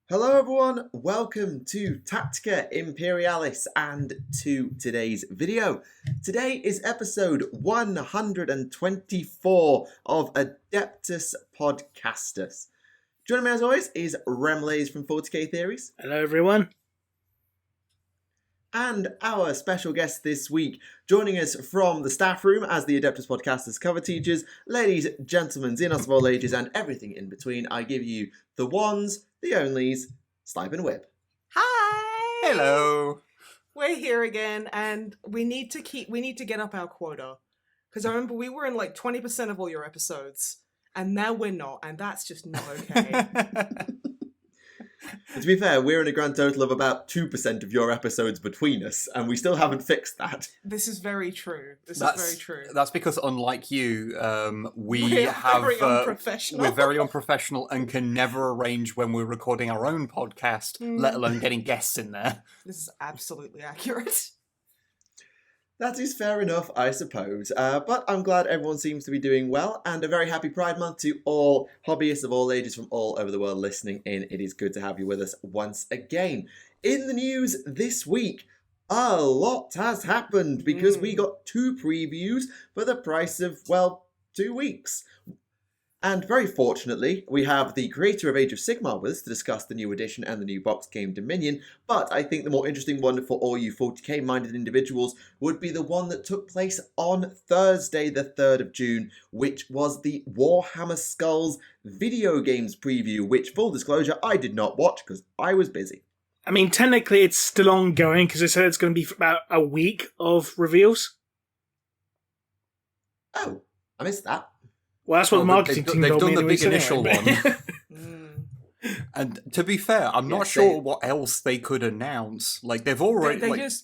Hello everyone, welcome to Tactica, Imperialis, and to today's video. Today is episode 124 of Adeptus Podcastus. Joining me as always is Remleiz from 40k Theories. Hello everyone. And our special guest this week, joining us from the staff room as the Adeptus Podcastus cover teachers, ladies, gentlemen, Xenos of all ages, and everything in between, I give you the ones, the onlys, Snipe and Wib. Hi! Hello. We're here again, and we need to get up our quota. Because I remember we were in like 20% of all your episodes, and now we're not, and that's just not okay. To be fair, we're in a grand total of about 2% of your episodes between us, and we still haven't fixed that. This is very true. This is very true. That's because, unlike you, We're very unprofessional. We're very unprofessional and can never arrange when we're recording our own podcast, let alone getting guests in there. This is absolutely accurate. That is fair enough, I suppose. But I'm glad everyone seems to be doing well, and a very happy Pride Month to all hobbyists of all ages from all over the world listening in. It is good to have you with us once again. In the news this week, a lot has happened because we got 2 previews for the price of, 2 weeks. And very fortunately, we have the creator of Age of Sigmar with us to discuss the new edition and the new box game Dominion. But I think the more interesting one for all you 40k-minded individuals would be the one that took place on Thursday, the 3rd of June, which was the Warhammer Skulls video games preview, which, full disclosure, I did not watch because I was busy. I mean, technically it's still ongoing because they said it's going to be for about a week of reveals. Oh, I missed that. Well, that's what the marketing team They've told done me the big anyway, initial anyway. one. And to be fair, I'm not Yes, sure what else they could announce. Like, they've already...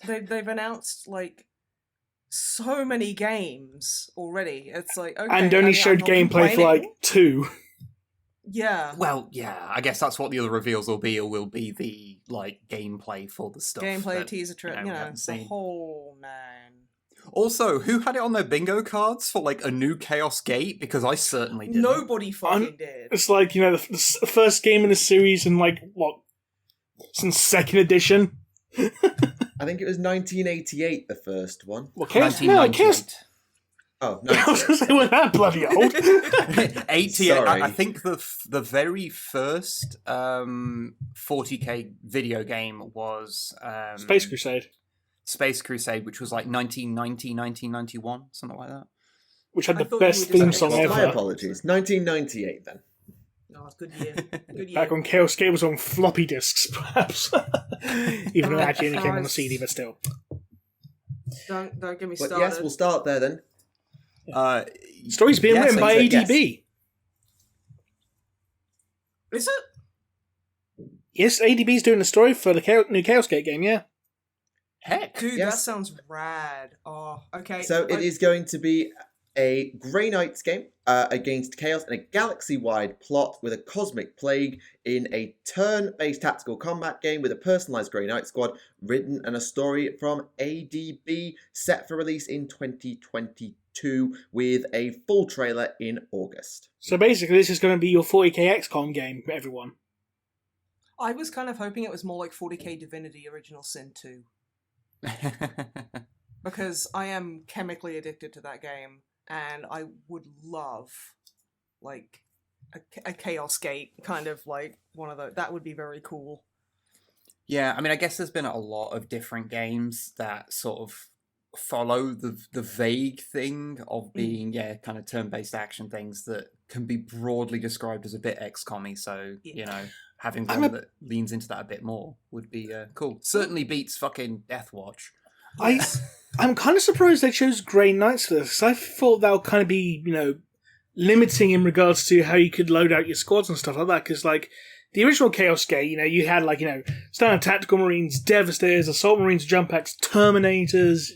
They've announced, like, so many games already. It's like, okay. And only showed gameplay for, like, 2. Yeah. Well, yeah, I guess that's what the other reveals will be. It will be the, like, gameplay for the stuff. Gameplay, that, teaser trailer, we haven't the seen. whole nine. Also, who had it on their bingo cards for, like, a new Chaos Gate? Because I certainly didn't. Nobody fucking did. It's like, the first game in the series in, like, since 2nd edition? I think it was 1988, the first one. Well, Chaos... No, 1998. Oh, no. I was going to say, we're that bloody old. 88. Sorry. I think the very first 40k video game was Space Crusade. Space Crusade, which was like 1990, 1991, something like that. Which had I the thought best you were theme just song saying- My ever. apologies. 1998 then. Oh, good year. Good year. Back when Chaos Gate was on floppy disks, perhaps. Even though it actually only came on the CD, but still. Don't get me But started. yes, we'll start there then. Story's being yes, written by yes. ADB. Is it? Yes, ADB's doing the story for the new Chaos Gate game, yeah. Heck. Dude, Yes. that sounds rad. Oh, okay. So it is going to be a Grey Knights game against Chaos in a galaxy-wide plot with a cosmic plague in a turn-based tactical combat game with a personalised Grey Knight squad written and a story from ADB set for release in 2022 with a full trailer in August. So basically, this is going to be your 40k XCOM game for everyone. I was kind of hoping it was more like 40k Divinity Original Sin 2. Because I am chemically addicted to that game, and I would love, like, a Chaos Gate, kind of like one of those. That would be very cool. Yeah, I mean, I guess there's been a lot of different games that sort of follow the vague thing of being, kind of turn-based action things that can be broadly described as a bit XCOM-y, so, having one that leans into that a bit more would be cool. Certainly beats fucking Deathwatch. I'm kind of surprised they chose Grey Knights for this, because I thought that would kind of be, limiting in regards to how you could load out your squads and stuff like that, because, like, the original Chaos Gate, you had, like, standard tactical marines, Devastators, assault marines, jump packs, Terminators,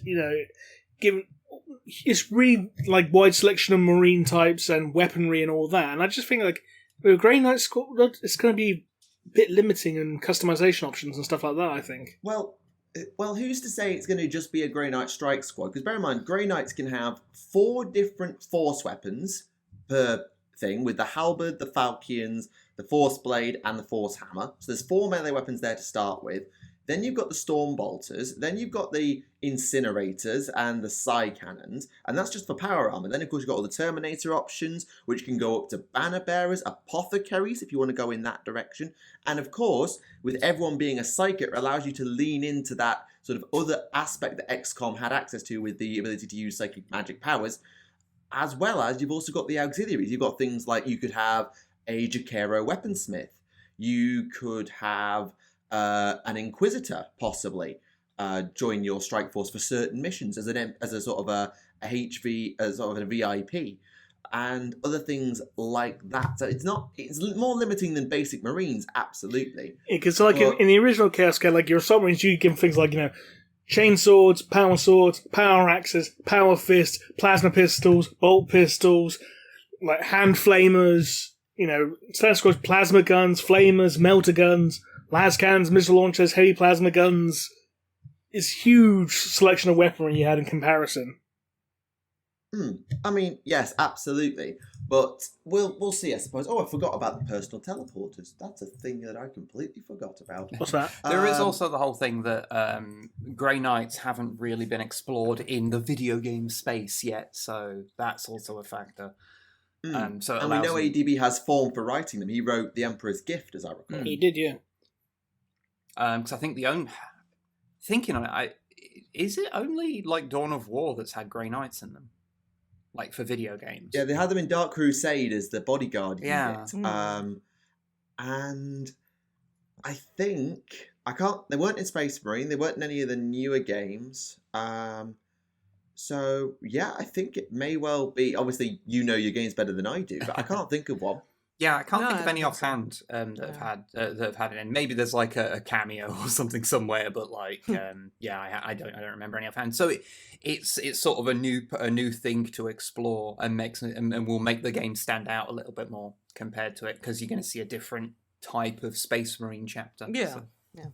it's really, like, wide selection of marine types and weaponry and all that, and I just think, like, with a Grey Knight squad, it's going to be a bit limiting in customization options and stuff like that, I think. Well, who's to say it's going to just be a Grey Knight strike squad? Because bear in mind, Grey Knights can have 4 different force weapons per thing with the halberd, the falchions, the force blade, and the force hammer. So there's 4 melee weapons there to start with. Then you've got the storm bolters. Then you've got the incinerators and the psi cannons, and that's just for power armor. Then of course you've got all the Terminator options, which can go up to banner bearers, apothecaries if you want to go in that direction. And of course, with everyone being a psychic, it allows you to lean into that sort of other aspect that XCOM had access to with the ability to use psychic magic powers, as well as you've also got the auxiliaries. You've got things like you could have a Jakero weaponsmith. You could have an Inquisitor, possibly, join your strike force for certain missions as a sort of a HV, as sort of a VIP, and other things like that. So it's more limiting than basic Marines, absolutely. Because in the original Chaos Gate, like your assault Marines, you give things like, chainswords, power axes, power fists, plasma pistols, bolt pistols, like hand flamers, standard squads, plasma guns, flamers, melter guns, las cannons, missile launchers, heavy plasma guns. It's huge selection of weaponry you had in comparison. I mean, yes, absolutely. But we'll see, I suppose. Oh, I forgot about the personal teleporters. That's a thing that I completely forgot about. What's that? There is also the whole thing that Grey Knights haven't really been explored in the video game space yet, so that's also a factor. So and we know ADB has form for writing them. He wrote The Emperor's Gift, as I recall. He did, yeah. Because I think thinking on it, is it only like Dawn of War that's had Grey Knights in them? Like for video games? Yeah, they had them in Dark Crusade as the bodyguard unit. And I think they weren't in Space Marine, they weren't in any of the newer games. So yeah, I think it may well be. Obviously, you know your games better than I do, but I can't think of one. Yeah, I can't think of any offhand that have had it in. Maybe there's like a cameo or something somewhere, but like, I don't remember any offhand. So it's sort of a new thing to explore and will make the game stand out a little bit more compared to it, because you're going to see a different type of Space Marine chapter. Yeah, so. yeah,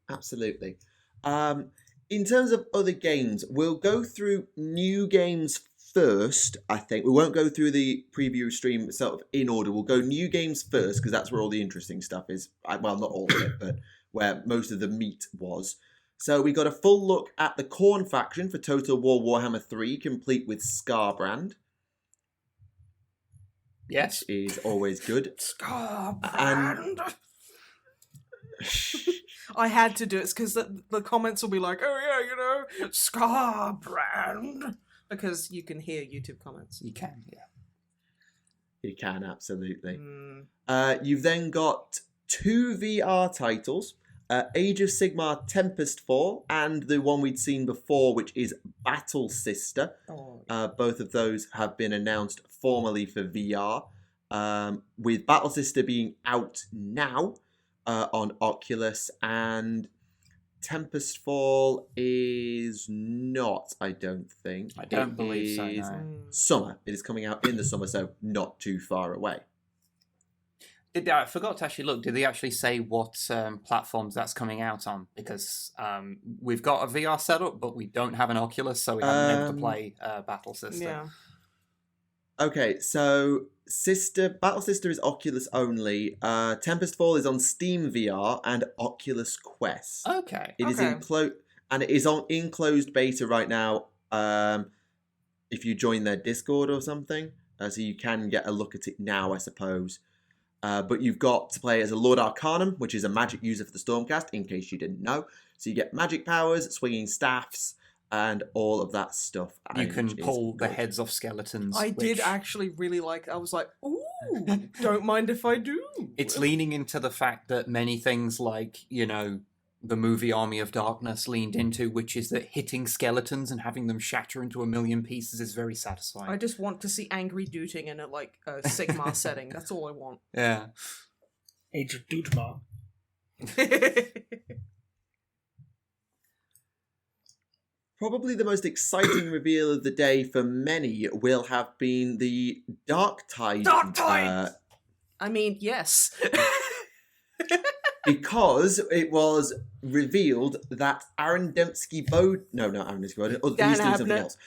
absolutely. In terms of other games, we'll go through new games first, I think. We won't go through the preview stream sort of in order. We'll go new games first, because that's where all the interesting stuff is. Well, not all of it, but where most of the meat was. So we got a full look at the Khorne faction for Total War Warhammer 3, complete with Scarbrand. Yes. Which is always good. Scarbrand! I had to do it, because the comments will be like, oh yeah, Scarbrand! Because you can hear YouTube comments. You can, yeah. You can, absolutely. You've then got 2 VR titles, Age of Sigmar Tempest Fall, and the one we'd seen before, which is Battle Sister. Both of those have been announced formally for VR, with Battle Sister being out now on Oculus, and Tempest Fall is not, I don't think. I don't believe so, no. Summer. It is coming out in the summer, so not too far away. I forgot to actually look. Did they actually say what platforms that's coming out on? Because we've got a VR setup, but we don't have an Oculus, so we haven't been able to play Battle Sister. Yeah. Okay, so Battle Sister is Oculus only. Tempest Fall is on Steam VR and Oculus Quest. Okay. It is and it is on closed beta right now. If you join their Discord or something, so you can get a look at it now, I suppose. But you've got to play as a Lord Arcanum, which is a magic user for the Stormcast, in case you didn't know. So you get magic powers, swinging staffs, and all of that stuff. You can pull the heads off skeletons. I did actually really like. I was like, ooh, don't mind if I do. It's leaning into the fact that many things like, the movie Army of Darkness leaned into, which is that hitting skeletons and having them shatter into a million pieces is very satisfying. I just want to see angry dooting in a Sigmar setting. That's all I want. Yeah. Age of Dootmar. Probably the most exciting reveal of the day for many will have been the Dark Tide. I mean, yes. because it was revealed that Aaron Dembski Bode... No, not Aaron Dembski Bode. Oh, he's doing something else.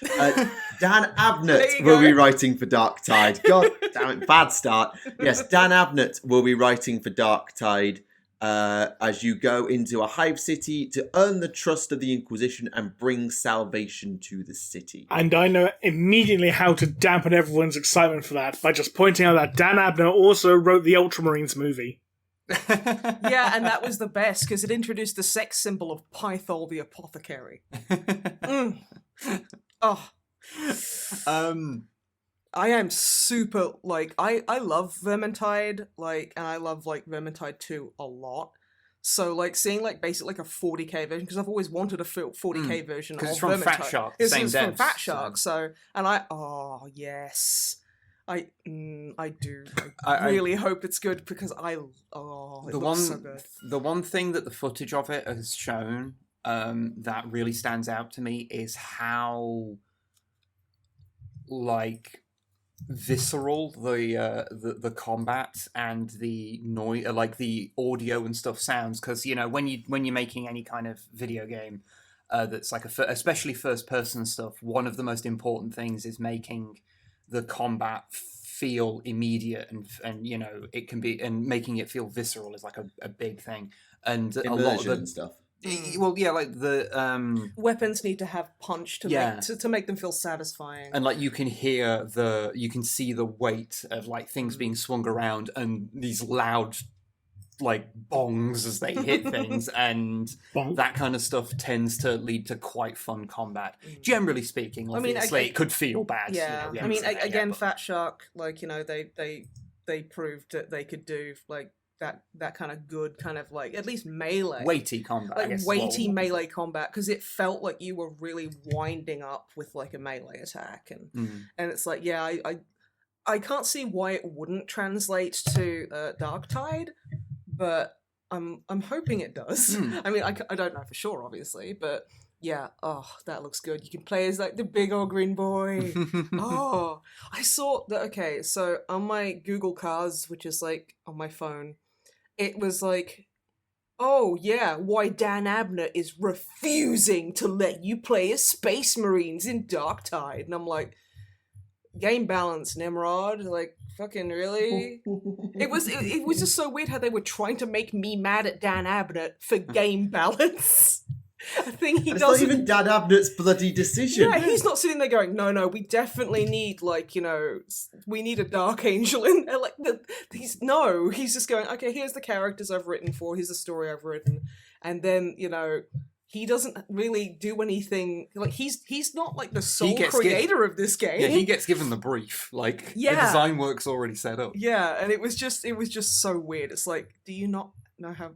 Dan Abnett will be writing for Darktide. God damn it, bad start. Yes, Dan Abnett will be writing for Darktide as you go into a hive city to earn the trust of the Inquisition and bring salvation to the city. And I know immediately how to dampen everyone's excitement for that by just pointing out that Dan Abnett also wrote the Ultramarines movie. Yeah, and that was the best because it introduced the sex symbol of Pythol the Apothecary. Oh. I am super, like, I love Vermintide, like, and I love, like, Vermintide 2 a lot. So, like, seeing, like, basically, like, a 40k version, because I've always wanted a 40k version of Vermintide. Because it's from Fat Shark, same It's devs, from Fat Shark, so, and oh, yes. I do. I really hope it's good, because it looks so good. The one thing that the footage of it has shown that really stands out to me is how, like, visceral the combat and the noise, like the audio and stuff sounds, because you know when you're making any kind of video game that's like especially first person stuff, one of the most important things is making the combat feel immediate and you know it can be, and making it feel visceral is like a big thing, and Immersion a lot of the and stuff. Well, yeah, like the weapons need to have punch to make them feel satisfying, and like you can see the weight of like things being swung around and these loud like bongs as they hit things, and that kind of stuff tends to lead to quite fun combat. Generally speaking, obviously, it could feel bad. Yeah, you know, I mean, again, but Fat Shark, like you know, they proved that they could do like that kind of good kind of like at least melee weighty combat, like weighty melee combat, because it felt like you were really winding up with like a melee attack, and it's like I can't see why it wouldn't translate to Darktide, but I'm hoping it does. I mean, I don't know for sure, obviously, but yeah, that looks good. You can play as like the big old green boy. I saw that. Okay, so on my Google Cars, which is like on my phone, it was like, oh yeah, why Dan Abnett is refusing to let you play as Space Marines in Darktide. And I'm like, game balance, Nimrod. Like, fucking really? It was just so weird how they were trying to make me mad at Dan Abnett for game balance. A thing he doesn't. It's not even Dan Abnett's bloody decision. Yeah, he's not sitting there going, no, we definitely need, like, you know, we need a Dark Angel in there. Like, he's just going, okay, here's the characters I've written for, here's the story I've written, and then, you know, he doesn't really do anything. Like, he's not like the sole creator of this game. Yeah, he gets given the brief. Like, the design work's already set up. Yeah, and it was just so weird. It's like, do you not know how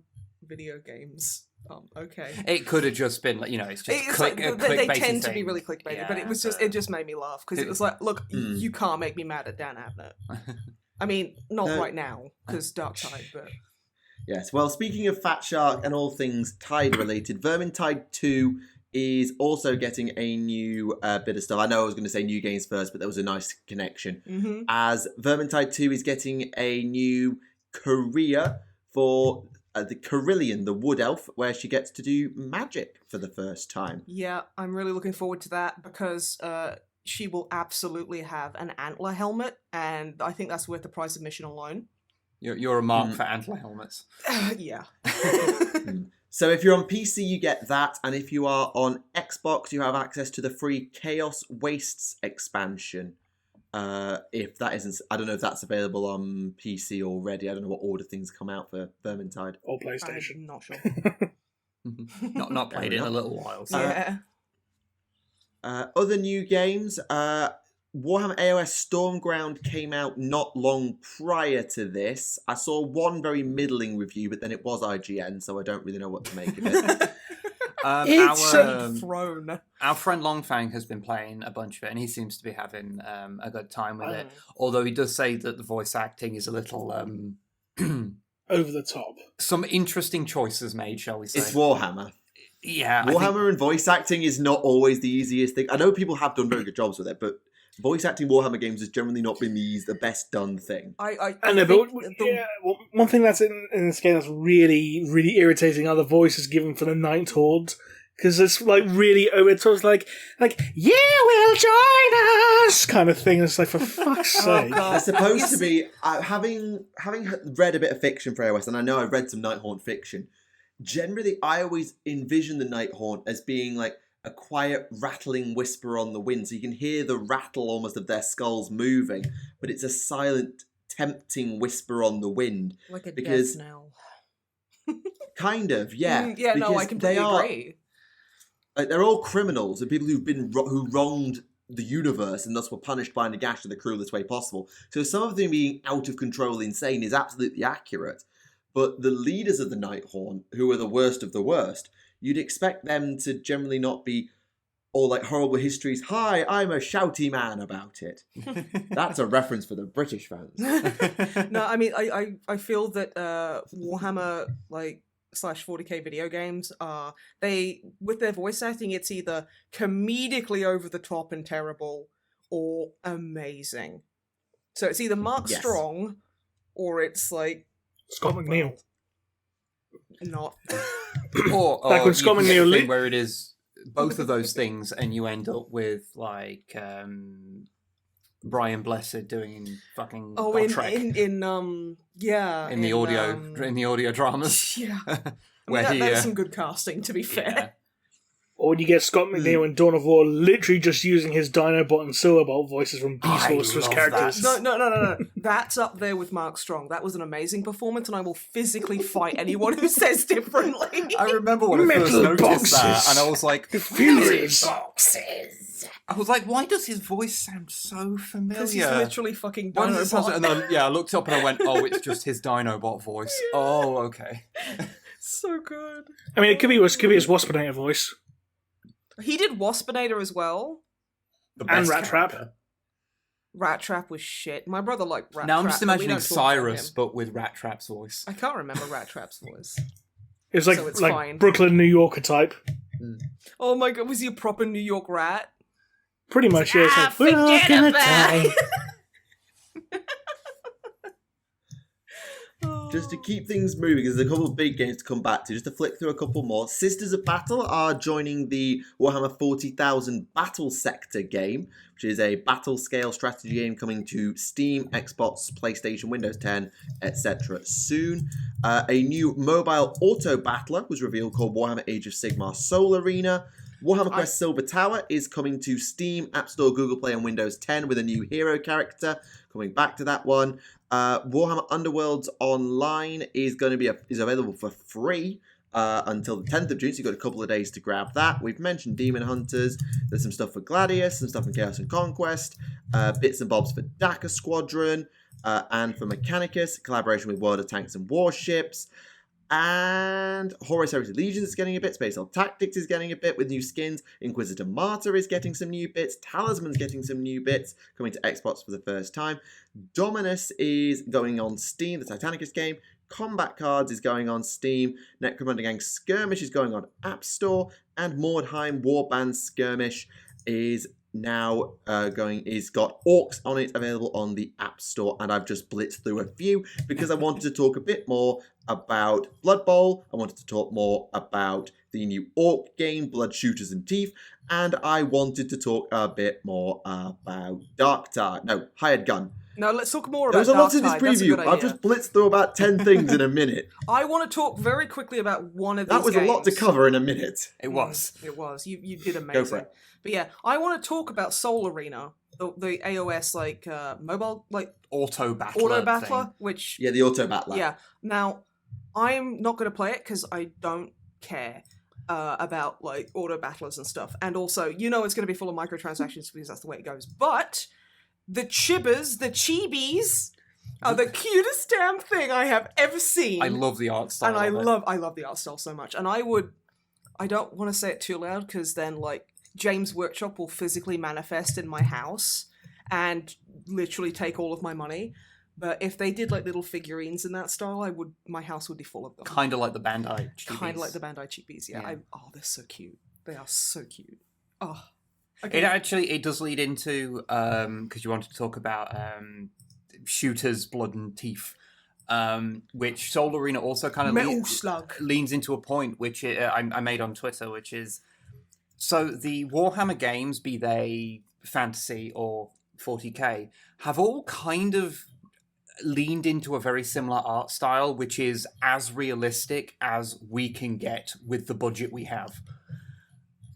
video games? Okay. It could have just been like, you know, it's just they tend to be really clickbaity, but it just made me laugh because it was like, look, you can't make me mad at Dan Abnett. I mean, not right now because Darktide, but. Yes, well, speaking of Fat Shark and all things Tide related, Vermintide 2 is also getting a new bit of stuff. I know I was going to say new games first, but there was a nice connection. As Vermintide 2 is getting a new career for the Carillion, the Wood Elf, where she gets to do magic for the first time. Yeah, I'm really looking forward to that because she will absolutely have an antler helmet, and I think that's worth the price of admission alone. You're a mark for antler helmets. Yeah. So if you're on PC, you get that, and if you are on Xbox, you have access to the free Chaos Wastes expansion. If that isn't, I don't know if that's available on PC already. I don't know what order things come out for Vermintide. Or PlayStation. I'm not sure. not played in a little while. So. Yeah. Other new games, Warhammer AOS Stormground came out not long prior to this. I saw one very middling review, but then it was IGN, so I don't really know what to make of it. Our friend Longfang has been playing a bunch of it, and he seems to be having a good time with it. Although he does say that the voice acting is a little over the top. Some interesting choices made, shall we say? It's Warhammer. Yeah, Warhammer and voice acting is not always the easiest thing. I know people have done very good jobs with it, but voice acting Warhammer games has generally not been the best done thing. I know, but one thing that's in this game that's really, really irritating are the voices given for the Night Horde. Because it's like really over. It's always like you will join us kind of thing. It's like, for fuck's sake. It's supposed to be having read a bit of fiction for AOS, and I know I've read some Nighthaunt fiction. Generally, I always envision the Nighthaunt as being like a quiet rattling whisper on the wind, so you can hear the rattle almost of their skulls moving, but it's a silent, tempting whisper on the wind. Like a death knell. Kind of, yeah. Yeah, no, I completely agree. Like, they're all criminals and people who wronged the universe and thus were punished by Nagash in the cruelest way possible. So some of them being out of control insane is absolutely accurate. But the leaders of the Nighthaunt, who are the worst of the worst, you'd expect them to generally not be all like horrible histories. Hi, I'm a shouty man about it. That's a reference for the British fans. No, I mean, I feel that Warhammer, like, /40k video games they, with their voice acting, it's either comedically over the top and terrible or amazing. So it's either Mark Strong or it's like Scott McNeil. Not. or like when Scott McNeil where it is both of those things and you end up with like Brian Blessed doing fucking in the audio dramas. Yeah. Where that's some good casting, to be fair. Yeah. Or when you get Scott McNeil in Dawn of War literally just using his Dinobot and Silverbolt voices from Beast Wars for his characters. No. That's up there with Mark Strong. That was an amazing performance, and I will physically fight anyone who says differently. I remember when I first noticed that, and I was like, furious boxes. I was like, why does his voice sound so familiar? Because he's literally fucking Dinobot. Dinobot. And then, I looked up and I went, oh, it's just his Dinobot voice. Yeah. Oh, okay. So good. I mean, it could be his Waspinator voice. He did Waspinator as well. And Rat Trap. Rat Trap was shit. My brother liked Rat Trap. Now I'm just imagining Cyrus, but with Rat Trap's voice. I can't remember Rat Trap's voice. It was like fine. Brooklyn, New Yorker type. Oh my god, was he a proper New York rat? Pretty much, yeah. It's like, we're all gonna die. Just to keep things moving, because there's a couple of big games to come back to. Just to flick through a couple more. Sisters of Battle are joining the Warhammer 40,000 Battle Sector game, which is a battle scale strategy game coming to Steam, Xbox, PlayStation, Windows 10, etc. soon. A new mobile auto battler was revealed called Warhammer Age of Sigmar Soul Arena. Warhammer Quest Silver Tower is coming to Steam, App Store, Google Play, and Windows 10 with a new hero character. Coming back to that one. Warhammer Underworlds Online is going to be is available for free until the 10th of June, so you've got a couple of days to grab that. We've mentioned Demon Hunters. There's some stuff for Gladius, some stuff for Chaos and Conquest, bits and bobs for Daka Squadron, and for Mechanicus, collaboration with World of Tanks and Warships. And Horus Heresy Legions is getting a bit. Space Elf Tactics is getting a bit with new skins. Inquisitor Martyr is getting some new bits. Talisman's getting some new bits, coming to Xbox for the first time. Dominus is going on Steam, the Titanicus game. Combat Cards is going on Steam. Necromunda Gang Skirmish is going on App Store. And Mordheim Warband Skirmish is now is got Orcs on it, available on the App Store, and I've just blitzed through a few because I wanted to talk a bit more about Blood Bowl. I wanted to talk more about the new Orc game, Blood Shooters and Teeth, and I wanted to talk a bit more about Hired Gun. No, let's talk more about There's a lot in this Dark Tide. preview. I've just blitzed through about 10 things in a minute. I want to talk very quickly about one of these That was games. a lot to cover in a minute. It was. It was. You did amazing. Go for it. But yeah, I want to talk about Soul Arena, the AOS mobile auto battler thing. Which the auto battler. Yeah. Now, I'm not going to play it because I don't care about auto battlers and stuff, and also it's going to be full of microtransactions because that's the way it goes. But the chibbers, the chibis, are the cutest damn thing I have ever seen. I love the art style. And I love the art style so much. And I don't want to say it too loud because then James Workshop will physically manifest in my house and literally take all of my money. But if they did little figurines in that style, my house would be full of them. Kind of like the Bandai cheapies. Kind of like the Bandai cheapies, yeah. They're so cute. They are so cute. Oh. Okay. It does lead into because you wanted to talk about shooters, blood and teeth, which Soul Arena also kind of Metal Slug leans into a point which I made on Twitter, which is so the Warhammer games, be they fantasy or 40k, have all kind of leaned into a very similar art style, which is as realistic as we can get with the budget we have.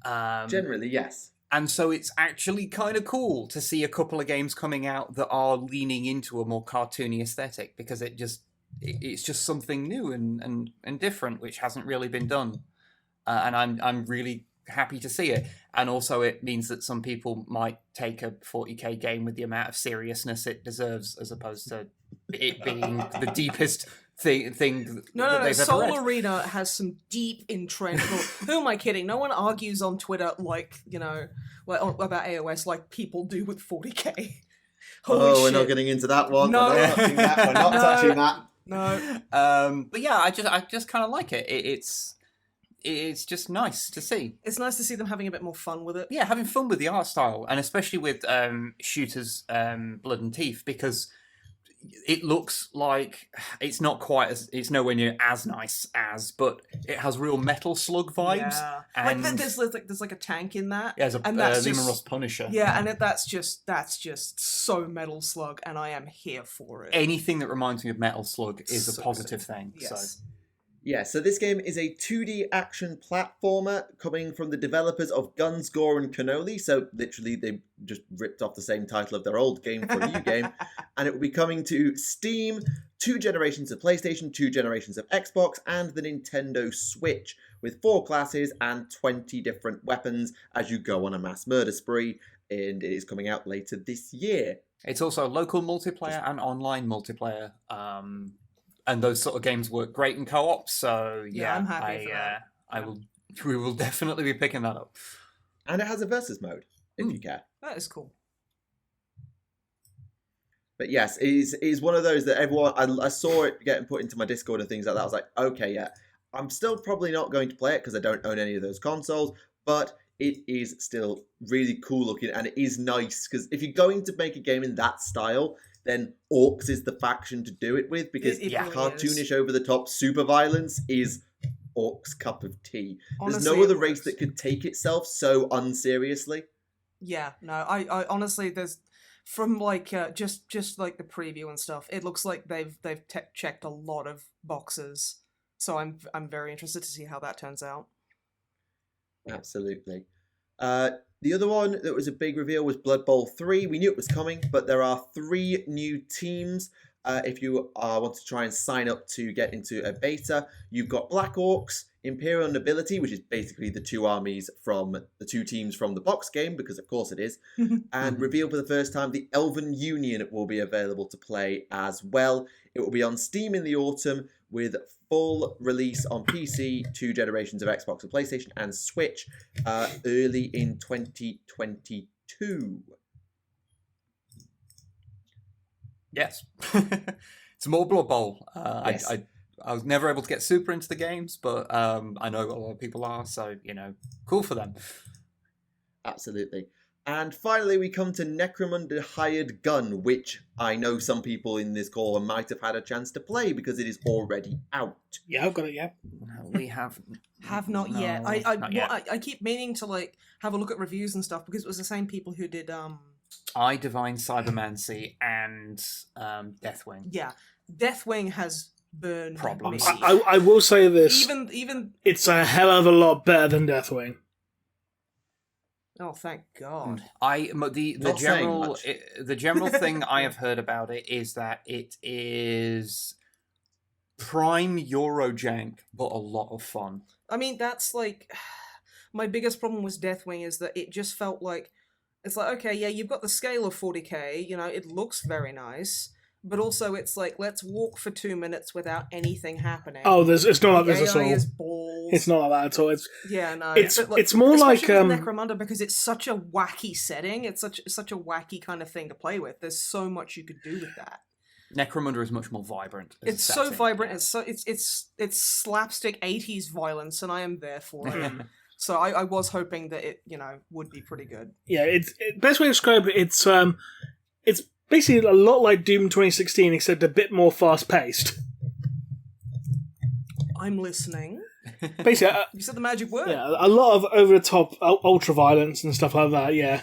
Generally, yes. And so it's actually kind of cool to see a couple of games coming out that are leaning into a more cartoony aesthetic, because it's just something new and different, which hasn't really been done. And I'm really happy to see it. And also it means that some people might take a 40k game with the amount of seriousness it deserves, as opposed to it being the deepest thing No. they've Soul ever read. Arena has some deep entrenched. Who am I kidding? No one argues on Twitter like about AOS like people do with 40k. Holy We're shit. not getting into that one. No. We're not touching that. We're not No. touching that. No, But yeah, I just kind of like it. It's just nice to see. it's nice to see them having a bit more fun with it. Yeah, having fun with the art style, and especially with shooters, blood and teeth, because it looks like it's nowhere near as nice as, but it has real Metal Slug vibes. Yeah. And Like there's like a tank in that. yeah, there's a and that's Lehman just- Ross Punisher. Yeah, and that's just so Metal Slug, and I am here for it. Anything that reminds me of Metal Slug is a So positive good. thing. Yes. So Yeah, so this game is a 2D action platformer coming from the developers of Guns, Gore and Cannoli. So literally they just ripped off the same title of their old game for a new game. And it will be coming to Steam, 2 generations of PlayStation, 2 generations of Xbox, and the Nintendo Switch, with 4 classes and 20 different weapons as you go on a mass murder spree. And it is coming out later this year. it's also local multiplayer and online multiplayer. And those sort of games work great in co-op, so Yeah, I'm happy for that. We will definitely be picking that up. And it has a versus mode, if you care. That is cool. But yes, it is one of those that everyone, I saw it getting put into my Discord and things like that. I was like, okay, yeah, I'm still probably not going to play it because I don't own any of those consoles, but it is still really cool looking, and it is nice, because if you're going to make a game in that style, then Orcs is the faction to do it with, because It really cartoonish, is. over the top super violence is Orcs' cup of tea. There's Honestly, no other it race works. that could take itself so unseriously. Yeah, no, I honestly, there's from like just like the preview and stuff, it looks like they've checked a lot of boxes. So I'm very interested to see how that turns out. Absolutely. The other one that was a big reveal was Blood Bowl 3. We knew it was coming, but there are 3 new teams. If you want to try and sign up to get into a beta, you've got Black Orcs, Imperial Nobility, which is basically the 2 armies from the 2 teams from the box game, because of course it is. And revealed for the first time, the Elven Union will be available to play as well. It will be on Steam in the autumn, with full release on PC, 2 generations of Xbox and PlayStation, and Switch early in 2022. Yes. It's more Blood Bowl. Yes. I was never able to get super into the games, but I know a lot of people are, so, cool for them. Absolutely. And finally, we come to Necromunda Hired Gun, which I know some people in this call might have had a chance to play because it is already out. Yeah, I've got it, yeah. We have Not yet. No, not yet. I keep meaning to like have a look at reviews and stuff, because it was the same people who did I Divine Cybermancy and Deathwing. yeah, Deathwing has burned Problems. me. I will say this. Even It's a hell of a lot better than Deathwing. oh, thank God. The Not saying general much. the general thing I have heard about it is that it is prime Eurojank, but a lot of fun. I mean, that's like my biggest problem with Deathwing is that it just felt like it's like, okay, yeah, you've got the scale of 40k, it looks very nice, but also it's like, let's walk for 2 minutes without anything happening. Oh, it's not like The this at AI all. is balls. It's not like that at all. Yeah, no. It's- but, it's more especially like, with Necromunda, because it's such a wacky setting. It's such a wacky kind of thing to play with. There's so much you could do with that. Necromunda is much more vibrant. as a It's so setting, vibrant. yeah. It's slapstick 80s violence, and I am there for it. So I was hoping that it, would be pretty good. Yeah, best way to describe it, it's basically a lot like Doom 2016, except a bit more fast-paced. I'm listening. Basically, You said the magic word. yeah, a lot of over-the-top ultra-violence and stuff like that, yeah.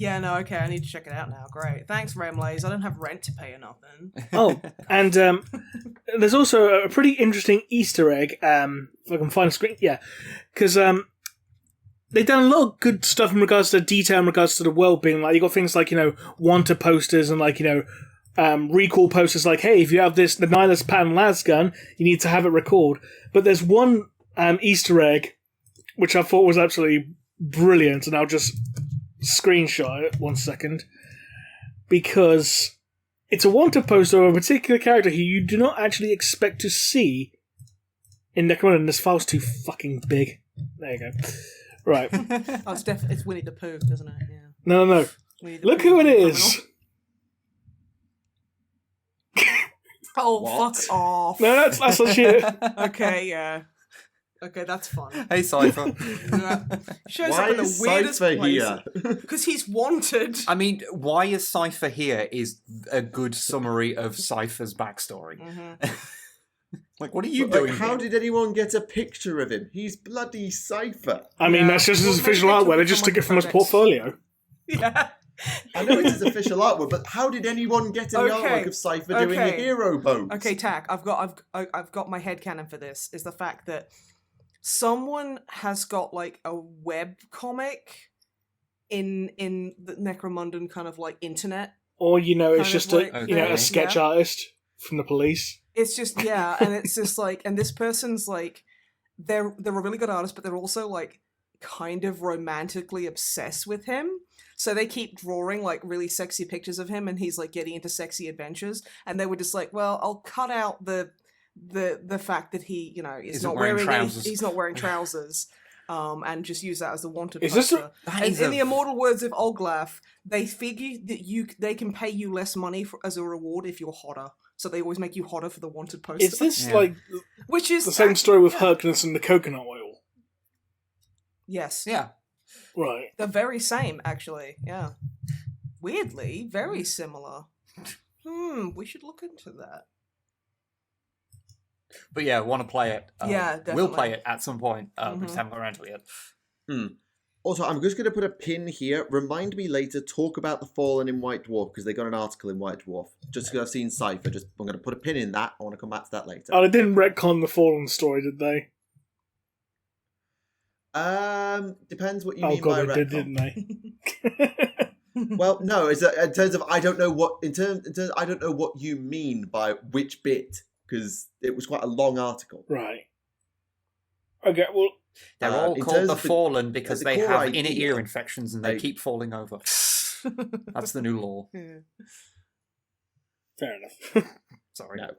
Yeah, no, okay, I need to check it out now. Great. Thanks, Remleiz. I don't have rent to pay or nothing. Oh, and there's also a pretty interesting Easter egg, if I can find a screen, yeah, because they've done a lot of good stuff in regards to detail, in regards to the world being, like, you got things like, wanted posters and, like, recall posters like, hey, if you have the Nihilus Pattern las gun, you need to have it record. But there's one Easter egg, which I thought was absolutely brilliant, and I'll just screenshot it 1 second, because it's a wanted poster of a particular character who you do not actually expect to see in Necromunda, and this file's too fucking big. There you go. Right. Oh, it's Winnie the Pooh, isn't it? Yeah. No. Winnie the Look Pooh who it criminal. is. Oh, What? fuck off. No, that's legit. Okay, yeah. Okay, that's fun. Hey, Cypher. Yeah. Shows Why up in the is weirdest Cypher place. here? Because he's wanted. I mean, why is Cypher here is a good summary of Cypher's backstory. Mm-hmm. Like, what are you Like, doing how here? did anyone get a picture of him? He's bloody Cypher. I mean, Yeah. that's just his Well, official maybe they artwork. They took just it took from it from his projects. portfolio. Yeah. I know it's his official artwork, but how did anyone get in the Okay, artwork of Cypher doing a okay. hero pose? Okay, Tack. I've got my headcanon for this. Is the fact that someone has got like a web comic in the Necromundan kind of like internet. Or, it's Kind of just like a this, sketch yeah. artist from the police. It's just and it's just like, and this person's like, they're a really good artist, but they're also like kind of romantically obsessed with him. So they keep drawing like really sexy pictures of him, and he's like getting into sexy adventures. And they were just like, well, I'll cut out the fact that he, is Isn't not wearing wearing trousers. he's not wearing trousers, and just use that as the wanted Is this poster. That And is in a- the immortal words of Olglaf, they figure that they can pay you less money as a reward if you're hotter. So they always make you hotter for the wanted poster. Is this Yeah. like Which is the same story with yeah. Hercules and the coconut oil? Yes. Yeah. Right. They're very same, actually. Yeah. Weirdly, very similar. We should look into that. But yeah, want to play it. Yeah, We'll definitely. play it at some point. We Mhm. just haven't got around to it yet. Also, I'm just going to put a pin here. Remind me later, talk about the Fallen in White Dwarf, because they got an article in White Dwarf. Just because I've seen Cypher, I'm going to put a pin in that. I want to come back to that later. Oh, they didn't retcon the Fallen story, did they? Depends what you Oh mean by god, they did, retcon. didn't they? Well, no, it's in terms of I don't know what I don't know what you mean by which bit, because it was quite a long article. Right. Okay, well, They're all in called terms the of the- Fallen because the they core have idea, inner ear infections and they they- keep falling over. That's the new law. Yeah. fair enough. Sorry. No.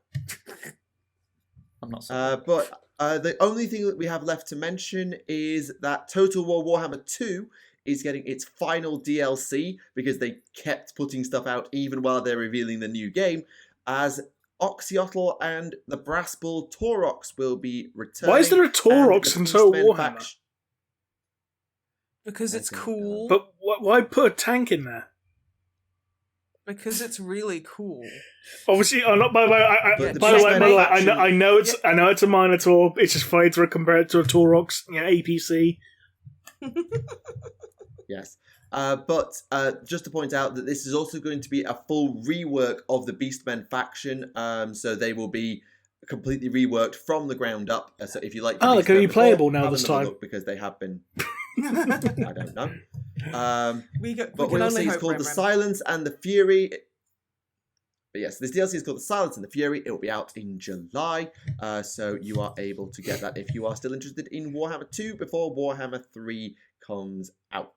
I'm not sorry. But the only thing that we have left to mention is that Total War Warhammer 2 is getting its final DLC, because they kept putting stuff out even while they're revealing the new game, as Oxyotl and the Brass Bull Taurox will be returning. Why is there a and Taurox the in Total Beastmen Warhammer? faction- Because it's Okay, cool. But why put a tank in there? Because it's really cool. Obviously, I'm not. By the way, But the by the way, Beastmen I know faction- I know it's a Minotaur. It's just funny to compare it to a Taurox, APC. Yes. But just to point out that this is also going to be a full rework of the Beastmen faction. So they will be completely reworked from the ground up. So if you like, the Oh, they're gonna Beastmen be before, playable now have this another time. look, because they have been. I don't know. But we we'll can see. only It's hope, called the Rem. Silence and the Fury. But yes, this DLC is called the Silence and the Fury. It will be out in July, so you are able to get that if you are still interested in Warhammer 2 before Warhammer 3 comes out.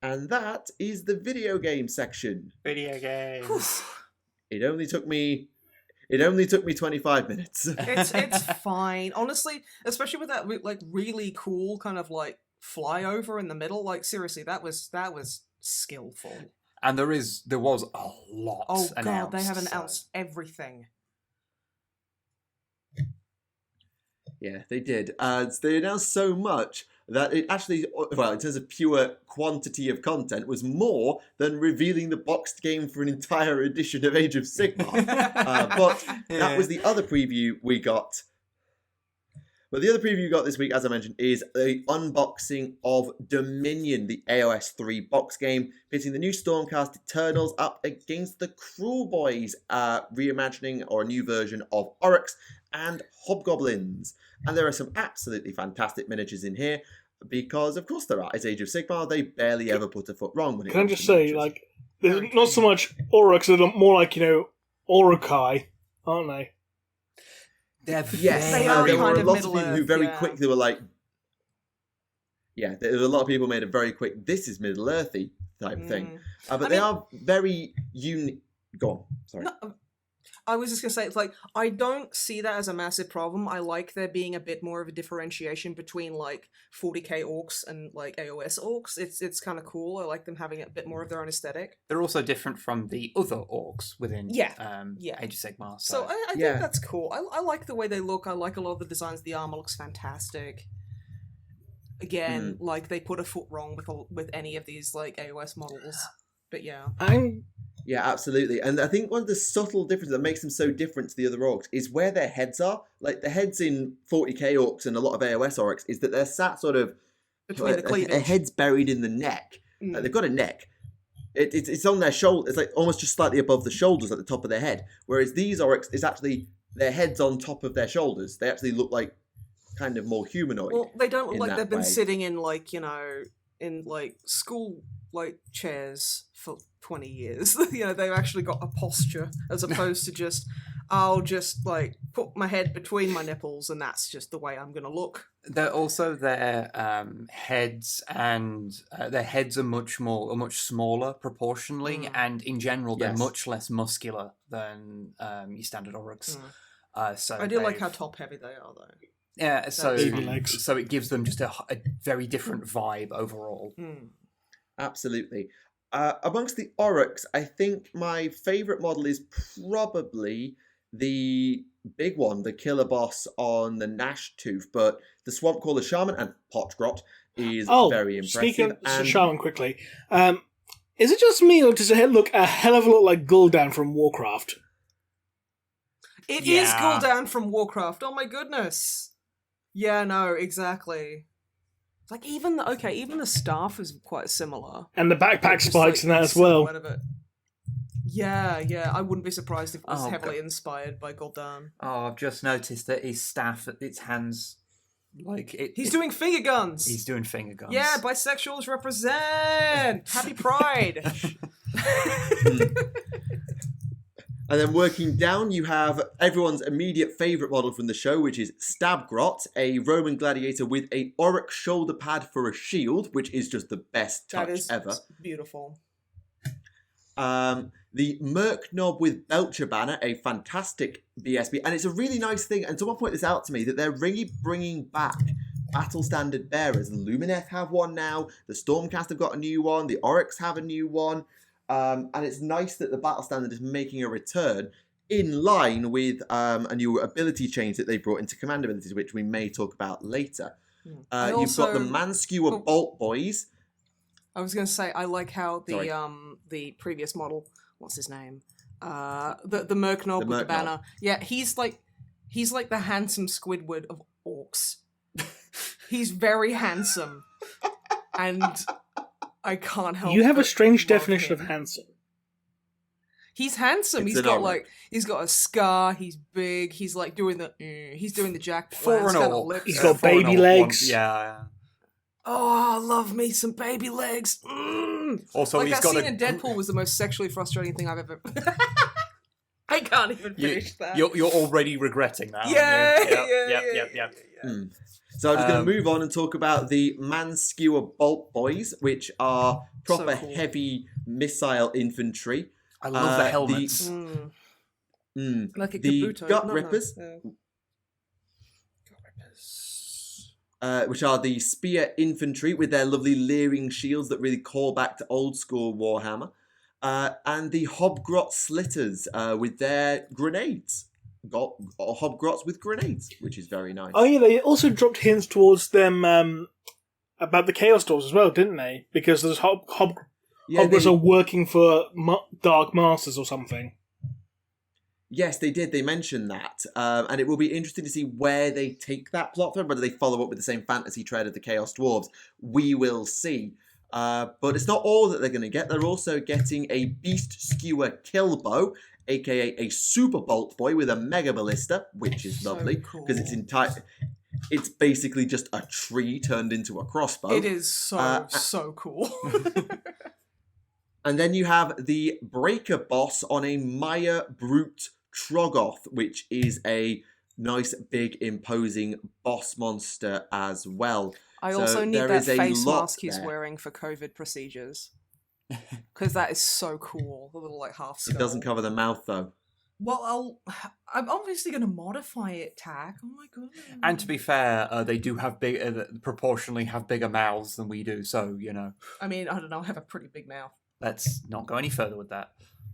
And that is the video game section. Video games. It only took me 25 minutes. It's fine, honestly. Especially with that like really cool kind of like flyover in the middle. Like seriously, that was skillful. And there was a lot. Oh god, announced, they have so- announced everything. Yeah, they did. They announced so much that it actually, well, in terms of pure quantity of content, was more than revealing the boxed game for an entire edition of Age of Sigmar. But that was the other preview we got. But the other preview we got this week, as I mentioned, is the unboxing of Dominion, the AOS 3 box game, pitting the new Stormcast Eternals up against the Cruel Boys, reimagining or a new version of Oryx and Hobgoblins. And there are some absolutely fantastic miniatures in here, because of course there are. It's Age of Sigmar, they barely ever put a foot wrong when it Can I comes just to say, miniatures. like, there's not so much Oryx, they're more like, Orokai, aren't they? Yes, They are there were kind a of lot of people Middle-earth, who very yeah. quickly were like, yeah, there were a lot of people made a very quick, this is Middle-earthy type thing. But they are very unique. Go on, sorry. No, I was just going to say, it's like, I don't see that as a massive problem. I like there being a bit more of a differentiation between, like, 40k orcs and, like, AOS orcs. It's kind of cool. I like them having a bit more of their own aesthetic. They're also different from the other orcs within Yeah. Age of Sigmar. So I Yeah. think that's cool. I like the way they look. I like a lot of the designs. The armor looks fantastic. Again, like, they put a foot wrong with any of these, like, AOS models. But yeah. Yeah, absolutely. And I think one of the subtle differences that makes them so different to the other orcs is where their heads are. Like, the heads in 40k orcs and a lot of AOS orcs is that they're sat sort of... Between the cleavage. Their head's buried in the neck. Like, they've got a neck. It's on their shoulder. It's like almost just slightly above the shoulders at the top of their head. Whereas these orcs, it's actually their head's on top of their shoulders. They actually look like kind of more humanoid. Well, they don't look in like that they've been way. sitting in, like, in, like, school, like, chairs for 20 years. They've actually got a posture, as opposed to just, I'll just, like, put my head between my nipples and that's just the way I'm going to look. They're also their heads, and their heads are much smaller proportionally, and in general they're Yes. much less muscular than your standard orcs. So I do like how top heavy they are, though. Yeah, so Baby legs. so it gives them just a very different vibe overall. Absolutely. Amongst the Oryx, I think my favourite model is probably the big one, the killer boss on the Gnash Tooth, but the Swamp Caller Shaman and Potgrot is very impressive. Speaking of and Shaman quickly, is it just me or does it look a hell of a lot like Gul'dan from Warcraft? It is Yeah. Gul'dan from Warcraft. Oh my goodness. Yeah, no, exactly. Like, even the staff is quite similar. And the backpack Just, spikes like, in that the as well. silhouette of it. Yeah, I wouldn't be surprised if it was Oh, heavily inspired by Gul'dan. Oh, I've just noticed that his staff, its hands, like He's doing finger guns! He's doing finger guns. Yeah, bisexuals represent! Happy Pride! And then working down, you have everyone's immediate favourite model from the show, which is Stabgrot, a Roman gladiator with a Oryx shoulder pad for a shield, which is just the best touch That is ever. beautiful. The Merc Knob with Belcher banner, a fantastic BSB, and it's a really nice thing, and someone pointed this out to me, that they're really bringing back battle standard bearers. The Lumineth have one now, the Stormcast have got a new one, the Oryx have a new one, and it's nice that the battle standard is making a return in line with a new ability change that they brought into command abilities, which we may talk about later. You've got the Manskewer Bolt Boys. I was going to say, I like how Sorry. the previous model, what's his name? The Merc Knob with the Merc Knob. banner. Yeah, he's like the handsome Squidward of orcs. He's very handsome. And I can't help You have a but strange love definition him. of handsome. He's handsome. It's He's an got Oryx. he's got a scar. He's big. He's like doing the Jack For Black's an kind of orc. lips. He's got For an baby orc, legs. Yeah. Oh, love me some baby legs. Also, Like he's that got scene in Deadpool was the most sexually frustrating thing I've ever. I can't even finish that. You're already regretting that. Yeah, aren't you? yeah. So I'm just going to move on and talk about the Manskewer Bolt Boys, which are proper cool. heavy missile infantry. I love the helmets. Like a The Kabuto. Gut No. Rippers, which are the spear infantry with their lovely leering shields that really call back to old school Warhammer. And the Hobgrot Slitters with their grenades. hobgrots with grenades, which is very nice. Oh yeah, they also dropped hints towards them about the Chaos Doors as well, didn't they? Because those hobgrots are working for Dark Masters or something. Yes, they did. They mentioned that. And it will be interesting to see where they take that plot thread, whether they follow up with the same fantasy tread of the Chaos Dwarves. We will see. But it's not all that they're going to get. They're also getting a Beast Skewer Kill Bow, aka a Super Bolt Boy with a Mega Ballista, which is lovely because it's basically just a tree turned into a crossbow. It is so cool. And then you have the Breaker Boss on a Maya Brute Troggoth, which is a nice, big, imposing boss monster as well. I also need that face mask he's wearing for COVID procedures. Because that is so cool. The little, half skull. It doesn't cover the mouth, though. Well, I'm obviously going to modify it, Tack. Oh my god. And to be fair, they do have proportionally have bigger mouths than we do, so, I mean, I don't know, I have a pretty big mouth. Let's not go any further with that.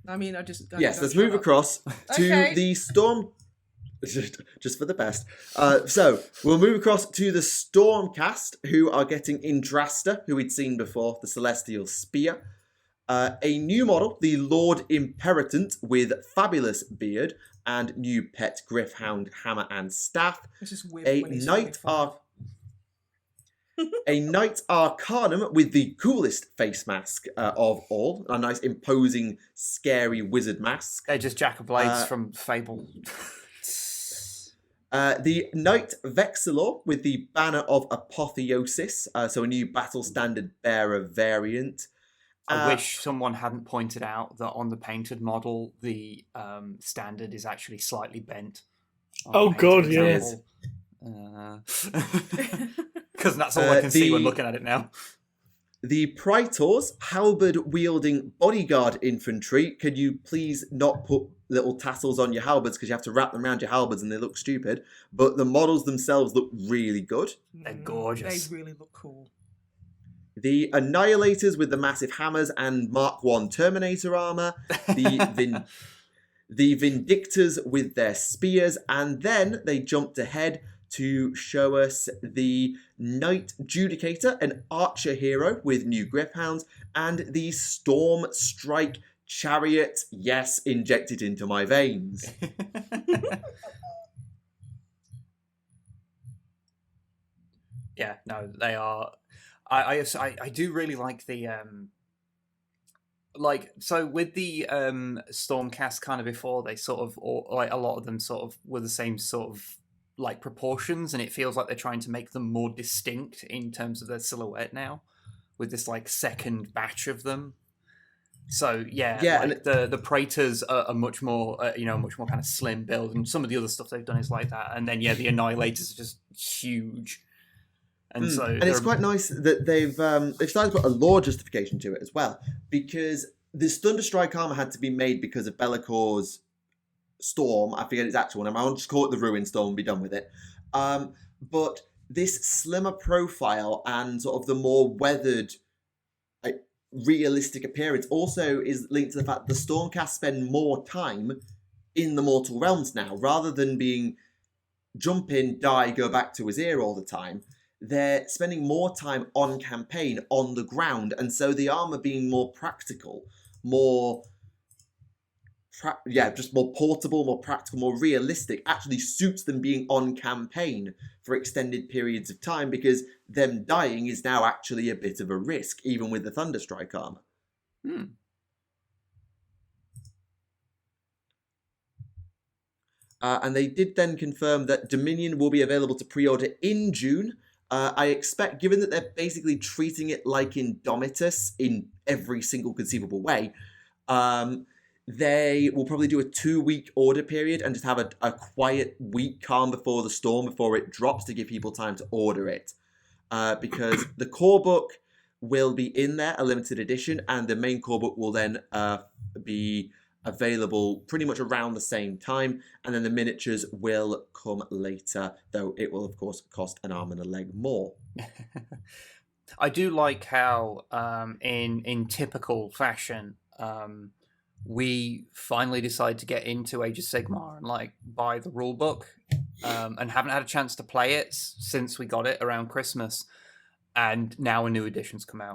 I mean, let's move across to the Storm... Just for the best. So, we'll move across to the Stormcast, who are getting Indrasta, who we'd seen before, the Celestial Spear. A new model, the Lord Imperatant, with fabulous beard, and new pet Griffhound hammer and staff. It's just weird A Knight Arcanum with the coolest face mask of all. A nice, imposing, scary wizard mask. They're just Jack of Blades from Fable. The Knight Vexilor with the Banner of Apotheosis, so a new Battle Standard Bearer variant. I wish someone hadn't pointed out that on the painted model, the standard is actually slightly bent. Oh god, yes. Because that's all I can see when looking at it now. The Praetors, halberd-wielding bodyguard infantry. Could you please not put little tassels on your halberds because you have to wrap them around your halberds and they look stupid. But the models themselves look really good. They're gorgeous. They really look cool. The Annihilators with the massive hammers and Mark I Terminator armor. The Vindictors with their spears. And then they jumped ahead to show us the Knight Judicator, an archer hero with new Griphounds, and the Storm Strike Chariot. Yes, inject it into my veins. Yeah, no, they are. I do really like the so with the Stormcast kind of before, they sort of, or a lot of them sort of were the same sort of proportions, and it feels like they're trying to make them more distinct in terms of their silhouette now with this second batch of them. So the Praetors are much more much more kind of slim build, and some of the other stuff they've done is like that. And then the Annihilators are just huge. And it's quite nice that they've started to put a lore justification to it as well, because this Thunderstrike armor had to be made because of Bellacor's Storm. I forget its actual name. I'll just call it the Ruin Storm and be done with it. But this slimmer profile and sort of the more weathered, realistic appearance also is linked to the fact that the Stormcast spend more time in the Mortal Realms now, rather than being jump in, die, go back to Azir all the time. They're spending more time on campaign, on the ground, and so the armor being more practical, just more portable, more practical, more realistic, actually suits them being on campaign for extended periods of time, because them dying is now actually a bit of a risk, even with the Thunderstrike armor. And they did then confirm that Dominion will be available to pre-order in June. I expect, given that they're basically treating it like Indomitus in every single conceivable way, they will probably do a 2-week order period and just have a quiet week calm before the storm, before it drops, to give people time to order it. Because the core book will be in there, a limited edition, and the main core book will then be available pretty much around the same time, and then the miniatures will come later, though it will of course cost an arm and a leg more. I do like how in typical fashion we finally decided to get into Age of Sigmar and like buy the rule book, and haven't had a chance to play it since we got it around Christmas. And now a new edition's coming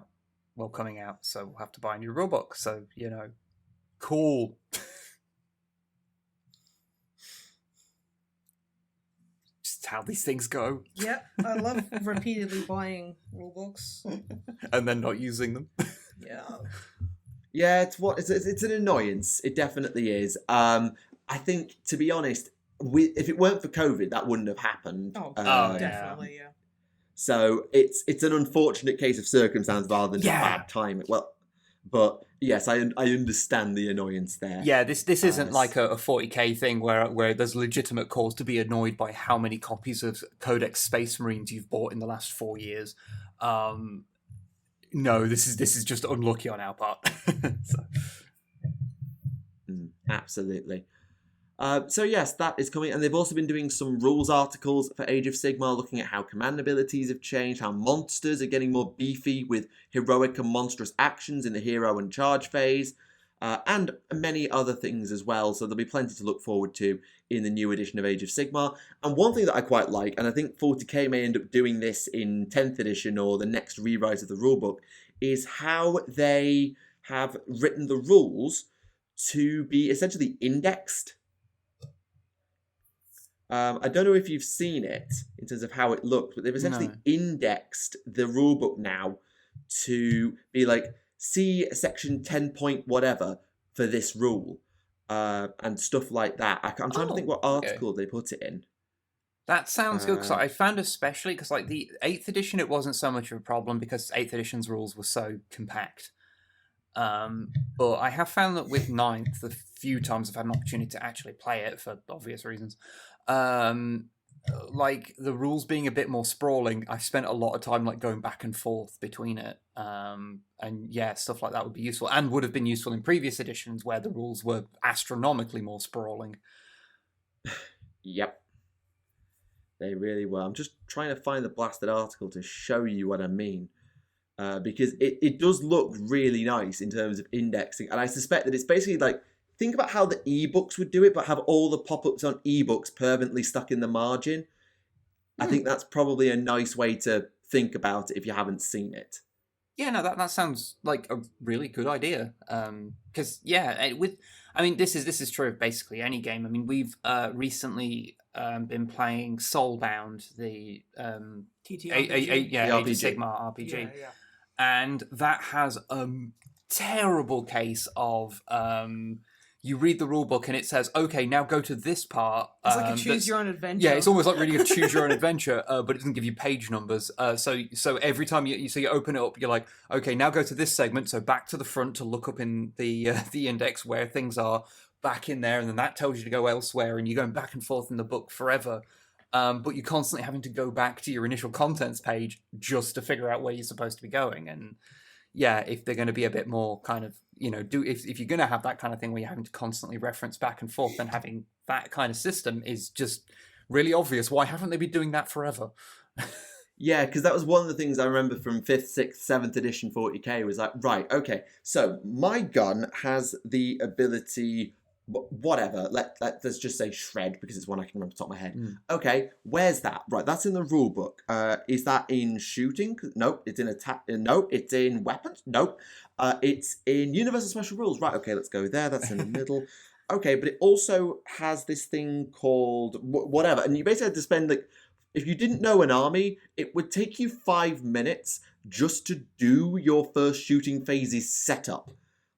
out, so we'll have to buy a new rule book. So, cool. Just how these things go. Yep, I love repeatedly buying rulebooks. And then not using them. Yeah. Yeah, it's an annoyance. It definitely is. I think, to be honest, if it weren't for COVID, that wouldn't have happened. Definitely, yeah. So it's an unfortunate case of circumstance rather than just bad timing. Well, but yes, I understand the annoyance there. Yeah, this isn't like a 40k thing where there's legitimate cause to be annoyed by how many copies of Codex Space Marines you've bought in the last 4 years. No, this is just unlucky on our part. Absolutely. So yes, that is coming, and they've also been doing some rules articles for Age of Sigmar, looking at how command abilities have changed, how monsters are getting more beefy with heroic and monstrous actions in the hero and charge phase, and many other things as well. So there'll be plenty to look forward to in the new edition of Age of Sigmar. And one thing that I quite like, and I think 40k may end up doing this in 10th edition or the next rewrite of the rulebook, is how they have written the rules to be essentially indexed. I don't know if you've seen it in terms of how it looked, but they've essentially indexed the rulebook now to be like, see section 10 point whatever for this rule, and stuff like that. I'm trying to think what article they put it in. That sounds good, because I found especially, because like the 8th edition, it wasn't so much of a problem because 8th edition's rules were so compact. But I have found that with 9th, the few times I've had an opportunity to actually play it for obvious reasons, like the rules being a bit more sprawling, I've spent a lot of time like going back and forth between it. And yeah, stuff like that would be useful, and would have been useful in previous editions where the rules were astronomically more sprawling. Yep. They really were. I'm just trying to find the blasted article to show you what I mean. Because it does look really nice in terms of indexing. And I suspect that it's basically like, think about how the ebooks would do it, but have all the pop-ups on ebooks permanently stuck in the margin. I think that's probably a nice way to think about it if you haven't seen it. Yeah, no, that sounds like a really good idea. Because this is true of basically any game. I mean, we've recently been playing Soulbound, the TTRPG. Age of Sigmar RPG, Yeah. And that has a terrible case of you read the rule book and it says, okay, now go to this part. It's like a choose your own adventure. Yeah, it's almost like reading a choose your own adventure, but it doesn't give you page numbers. So every time you open it up, you're like, okay, now go to this segment. So back to the front to look up in the index where things are, back in there, and then that tells you to go elsewhere, and you're going back and forth in the book forever. But you're constantly having to go back to your initial contents page just to figure out where you're supposed to be going. And yeah, if they're going to be a bit more kind of, if you're going to have that kind of thing where you're having to constantly reference back and forth, then having that kind of system is just really obvious. Why haven't they been doing that forever? Yeah, because that was one of the things I remember from 5th, 6th, 7th edition 40k was like, right, okay, so my gun has the ability, whatever, let's just say shred, because it's one I can remember off the top of my head. Okay, where's that? Right, that's in the rule book. Is that in shooting? Nope. It's in attack. Nope. It's in weapons? Nope. It's in universal special rules. Right, okay, let's go there. That's in the middle. Okay, but it also has this thing called whatever, and you basically had to spend, like, if you didn't know an army, it would take you 5 minutes just to do your first shooting phase's setup.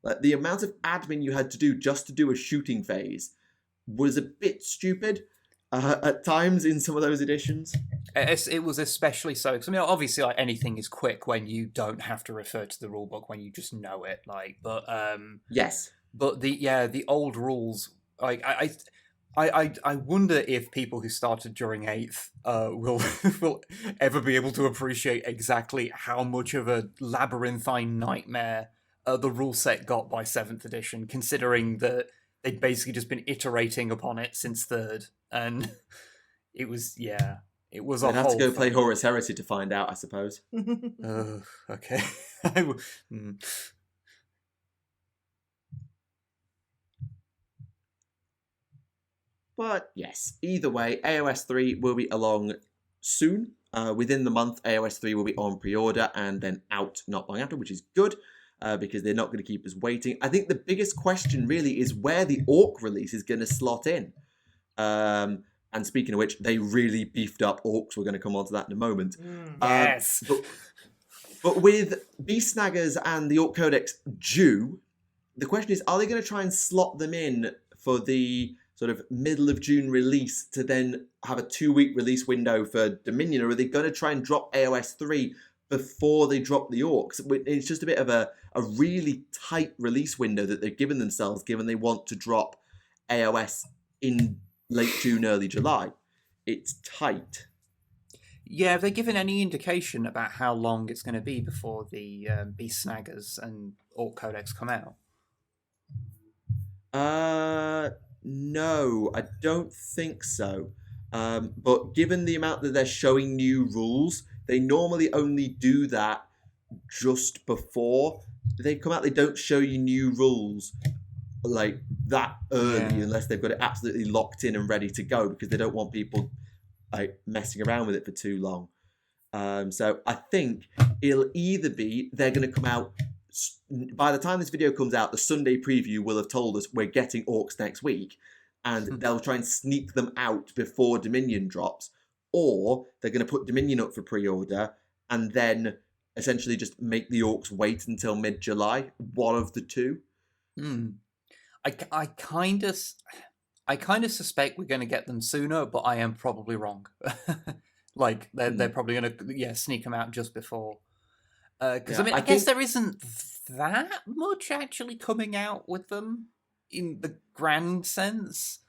Like, the amount of admin you had to do just to do a shooting phase was a bit stupid at times in some of those editions. It was especially so, because I mean, obviously, like, anything is quick when you don't have to refer to the rulebook, when you just know it. Like, but yes, but the old rules, like I wonder if people who started during 8th will ever be able to appreciate exactly how much of a labyrinthine nightmare the rule set got by 7th edition, considering that they'd basically just been iterating upon it since 3rd, and it was a whole I'd have to go thing. play Horus Heresy to find out, I suppose. Okay. But yes, either way, AOS 3 will be along soon. Within the month, AOS 3 will be on pre-order and then out not long after, which is good because they're not going to keep us waiting. I think the biggest question really is where the Orc release is going to slot in. And speaking of which, they really beefed up Orcs. We're going to come on to that in a moment. Yes. But with Beast Snaggers and the Orc Codex due, the question is, are they going to try and slot them in for the sort of middle of June release to then have a 2-week release window for Dominion, or are they going to try and drop AOS 3 before they drop the Orcs? It's just a bit of a really tight release window that they've given themselves, given they want to drop AOS in late June, early July. It's tight. Yeah, have they given any indication about how long it's going to be before the Beast Snaggers and Orc Codex come out? No, I don't think so. But given the amount that they're showing new rules, they normally only do that just before they come out. They don't show you new rules like that early unless they've got it absolutely locked in and ready to go, because they don't want people like messing around with it for too long. So I think it'll either be they're going to come out by the time this video comes out, the Sunday preview will have told us we're getting Orcs next week, and they'll try and sneak them out before Dominion drops, or they're going to put Dominion up for pre-order and then essentially just make the Orcs wait until mid-July. One of the two. I kind of suspect we're going to get them sooner, but I am probably wrong. Like they're probably going to sneak them out just before. Because I guess there isn't that much actually coming out with them in the grand sense.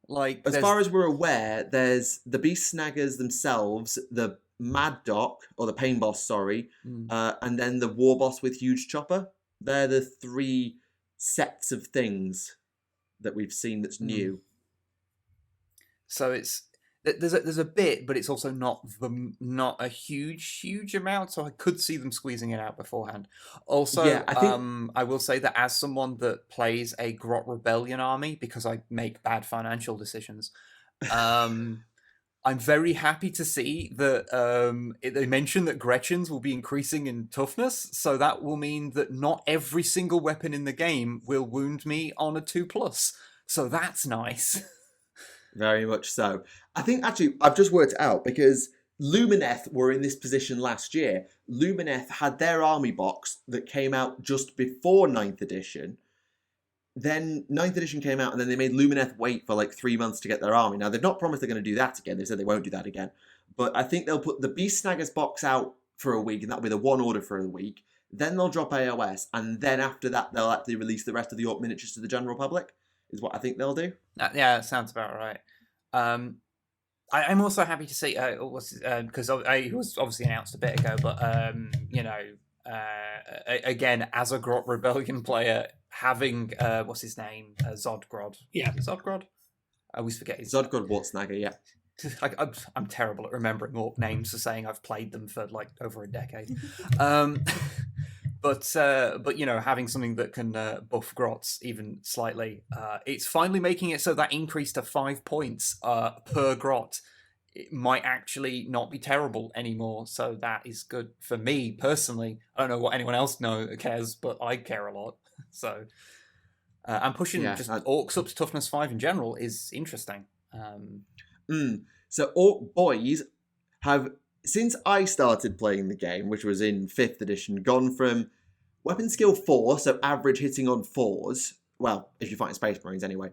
Like, as far as we're aware, there's the Beast Snaggers themselves, the Mad Doc, or the Pain Boss, sorry, and then the War Boss with Huge Chopper. They're the 3 sets of things that we've seen that's new. So there's a bit, but it's also not a huge amount. So I could see them squeezing it out beforehand. Also, I think I will say that as someone that plays a Grot Rebellion army, because I make bad financial decisions, I'm very happy to see that they mention that Gretchens will be increasing in toughness. So that will mean that not every single weapon in the game will wound me on a 2+. So that's nice. Very much so. I think, actually, I've just worked it out, because Lumineth were in this position last year. Lumineth had their army box that came out just before 9th edition. Then 9th edition came out, and then they made Lumineth wait for like 3 months to get their army. Now, they've not promised they're going to do that again. They said they won't do that again. But I think they'll put the Beast Snaggers box out for a week, and that'll be the one order for a week. Then they'll drop AOS, and then after that, they'll actually release the rest of the Orc miniatures to the general public, is what I think they'll do. Yeah, that sounds about right. I'm also happy to see because it was obviously announced a bit ago, but again, as a Grot Rebellion player, having what's his name, Zodgrod. Yeah, Zodgrod. I always forget his Zodgrod Wartsnagger. Yeah. I'm terrible at remembering Orc names for saying I've played them for like over a decade. But having something that can buff Grots even slightly, it's finally making it so that increase to 5 points per Grot, it might actually not be terrible anymore. So that is good for me personally. I don't know what anyone else cares, but I care a lot. So and pushing Orcs up to toughness 5 in general is interesting. So Orc boys have, since I started playing the game, which was in 5th edition, gone from weapon skill 4, so average hitting on 4s, well, if you're fighting Space Marines anyway,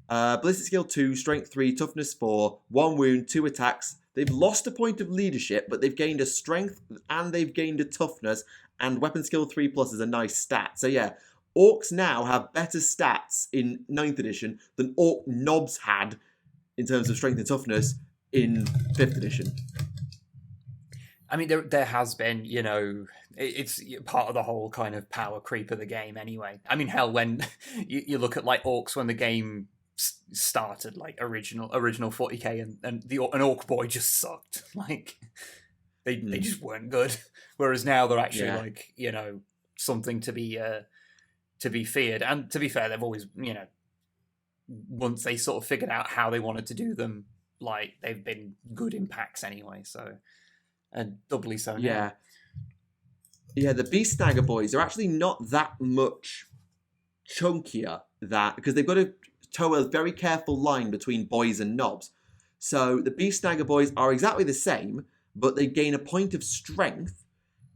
ballistic skill 2, strength 3, toughness 4, 1 wound, 2 attacks. They've lost a point of leadership, but they've gained a strength and they've gained a toughness, and weapon skill 3+ is a nice stat. So yeah, Orcs now have better stats in 9th edition than Orc Knobs had in terms of strength and toughness in 5th edition. I mean, there has been, it's part of the whole kind of power creep of the game anyway. I mean, hell, when you look at like Orcs when the game started, like original 40k, and an Orc boy just sucked. Like, they just weren't good. Whereas now they're actually something to be feared. And to be fair, they've always, once they sort of figured out how they wanted to do them, like they've been good in packs anyway. So, and doubly so now. Yeah. Yeah, the Beast Snagger boys are actually not that much chunkier because they've got to toe a very careful line between boys and knobs. So the Beast Snagger boys are exactly the same, but they gain a point of strength.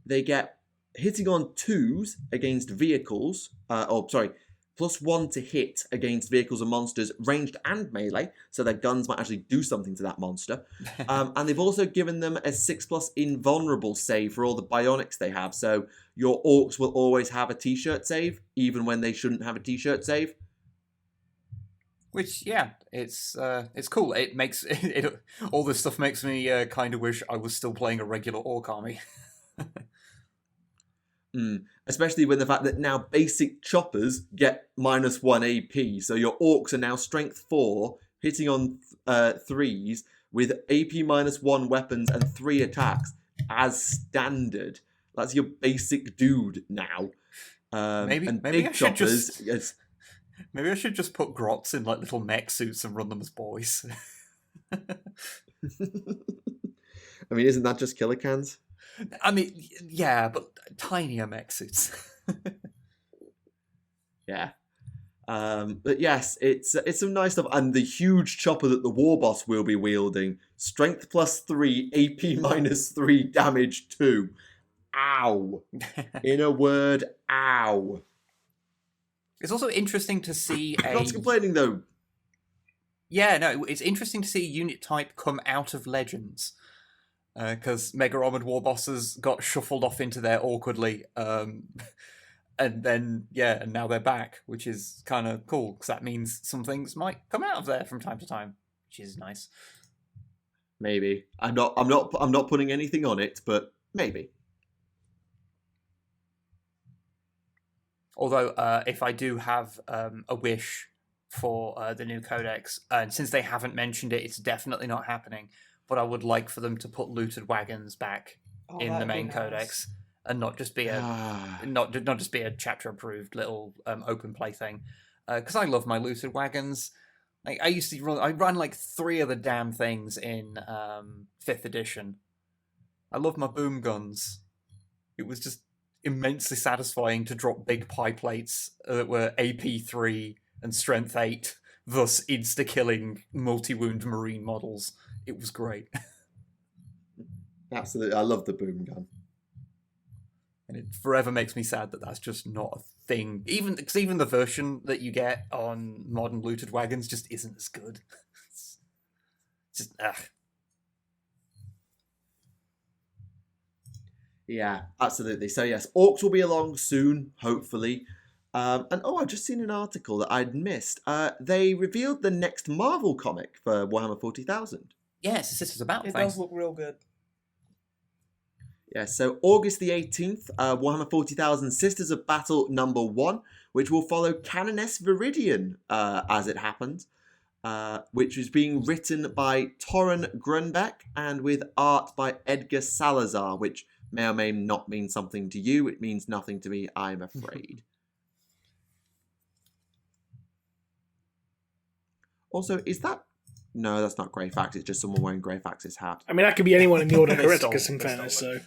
They get hitting on 2s against vehicles, +1 to hit against vehicles and monsters, ranged and melee, so their guns might actually do something to that monster. And they've also given them a 6+ invulnerable save for all the bionics they have, so your orcs will always have a t-shirt save, even when they shouldn't have a t-shirt save. Which, yeah, it's cool. It makes all this stuff makes me kind of wish I was still playing a regular orc army. Especially with the fact that now basic choppers get -1 AP, so your orcs are now strength 4, hitting on 3s with AP -1 weapons and 3 attacks as standard. That's your basic dude now. Maybe big I should choppers. Maybe I should just put grots in like little mech suits and run them as boys. I mean, isn't that just killer cans? I mean, yeah, but tinier mech suits. Yeah. But yes, it's some nice stuff. And the huge chopper that the war boss will be wielding, strength +3, AP -3, damage 2. Ow. In a word, ow. It's also interesting to see Not complaining though. Yeah, no, it's interesting to see a unit type come out of Legends. Because Mega Armored War Bosses got shuffled off into there awkwardly. And then, yeah, and now they're back, which is kind of cool, because that means some things might come out of there from time to time, which is nice. Maybe. I'm not putting anything on it, but maybe. Although, if I do have a wish for the new codex, and since they haven't mentioned it, it's definitely not happening. But I would like for them to put looted wagons back in the main codex, and not just be a not just be a chapter approved little open play thing. Because I love my looted wagons. Like I ran like 3 of the damn things in 5th edition. I love my boom guns. It was just immensely satisfying to drop big pie plates that were AP3 and strength 8, thus insta-killing multi-wound marine models. It was great. Absolutely. I love the boom gun. And it forever makes me sad that that's just not a thing. Even the version that you get on modern looted wagons just isn't as good. It's just, Yeah, absolutely. So yes, orcs will be along soon, hopefully. And I've just seen an article that I'd missed. They revealed the next Marvel comic for Warhammer 40,000. Yes, this is about. It does look real good. Yeah, so August the 18th, Warhammer 40,000 Sisters of Battle #1, which will follow Canoness Viridian as it happens, which is being written by Torren Grunbeck and with art by Edgar Salazar, which may or may not mean something to you. It means nothing to me, I'm afraid. Also, is that... No, that's not Greyfax. It's just someone wearing Greyfax's hat. I mean, that could be anyone in the Order They Hereticus, stole- in they fairness, stole so...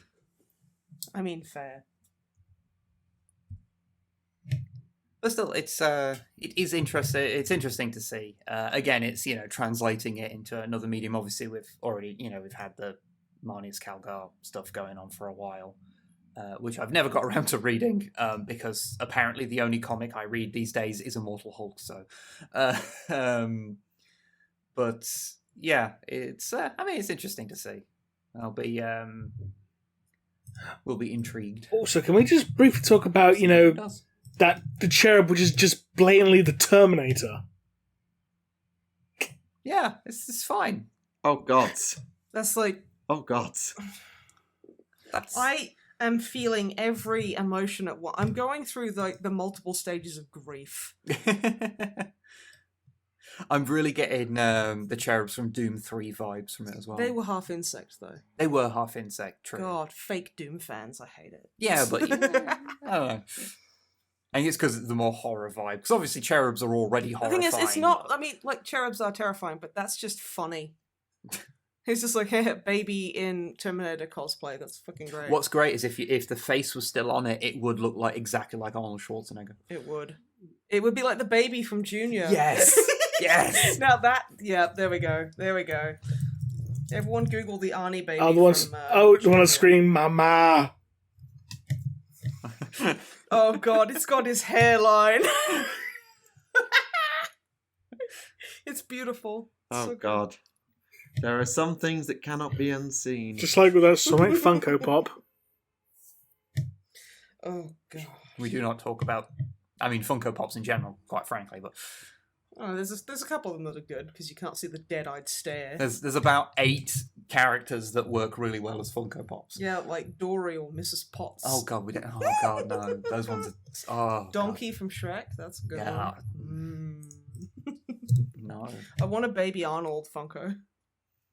I mean, fair. But still, it is interesting. It's interesting to see. Again, it's translating it into another medium. Obviously, we've had the Marnius Calgar stuff going on for a while, which I've never got around to reading because apparently the only comic I read these days is Immortal Hulk. So, but yeah, it's it's interesting to see. We'll be intrigued. Also, can we just briefly talk about, that the Cherub, which is just blatantly the Terminator? Yeah, it's fine. Oh, God. That's like... Oh, God. I am feeling every emotion at once. I'm going through the multiple stages of grief. I'm really getting the cherubs from Doom 3 vibes from it as well. They were half insect, though. They were half insect, true. God, fake Doom fans, I hate it. Yeah, but I don't know. I think it's because the more horror vibe. Because obviously cherubs are already The horrifying. thing is, it's not. I mean, like cherubs are terrifying, but that's just funny. He's just like, hey, baby in Terminator cosplay. That's fucking great. What's great is if the face was still on it, it would look like exactly like Arnold Schwarzenegger. It would. It would be like the baby from Junior. Yes. Yes. Now that, yeah, there we go. There we go. Everyone Google the Arnie baby. Oh, the ones. From, The one to scream, "Mama!" Oh god, it's got his hairline. It's beautiful. Oh So good. God. There are some things that cannot be unseen. Just like with that Sonic Funko Pop. Oh god. We do not talk about, I mean, Funko Pops in general, quite frankly, but Oh, there's a couple of them that are good because you can't see the dead-eyed stare. there's about 8 characters that work really well as Funko Pops. Yeah, like Dory or Mrs. Potts. Oh god, we don't. Oh god, no, those ones are. Oh, Donkey from Shrek. That's a good Yeah. one. No. I want a baby Arnold Funko.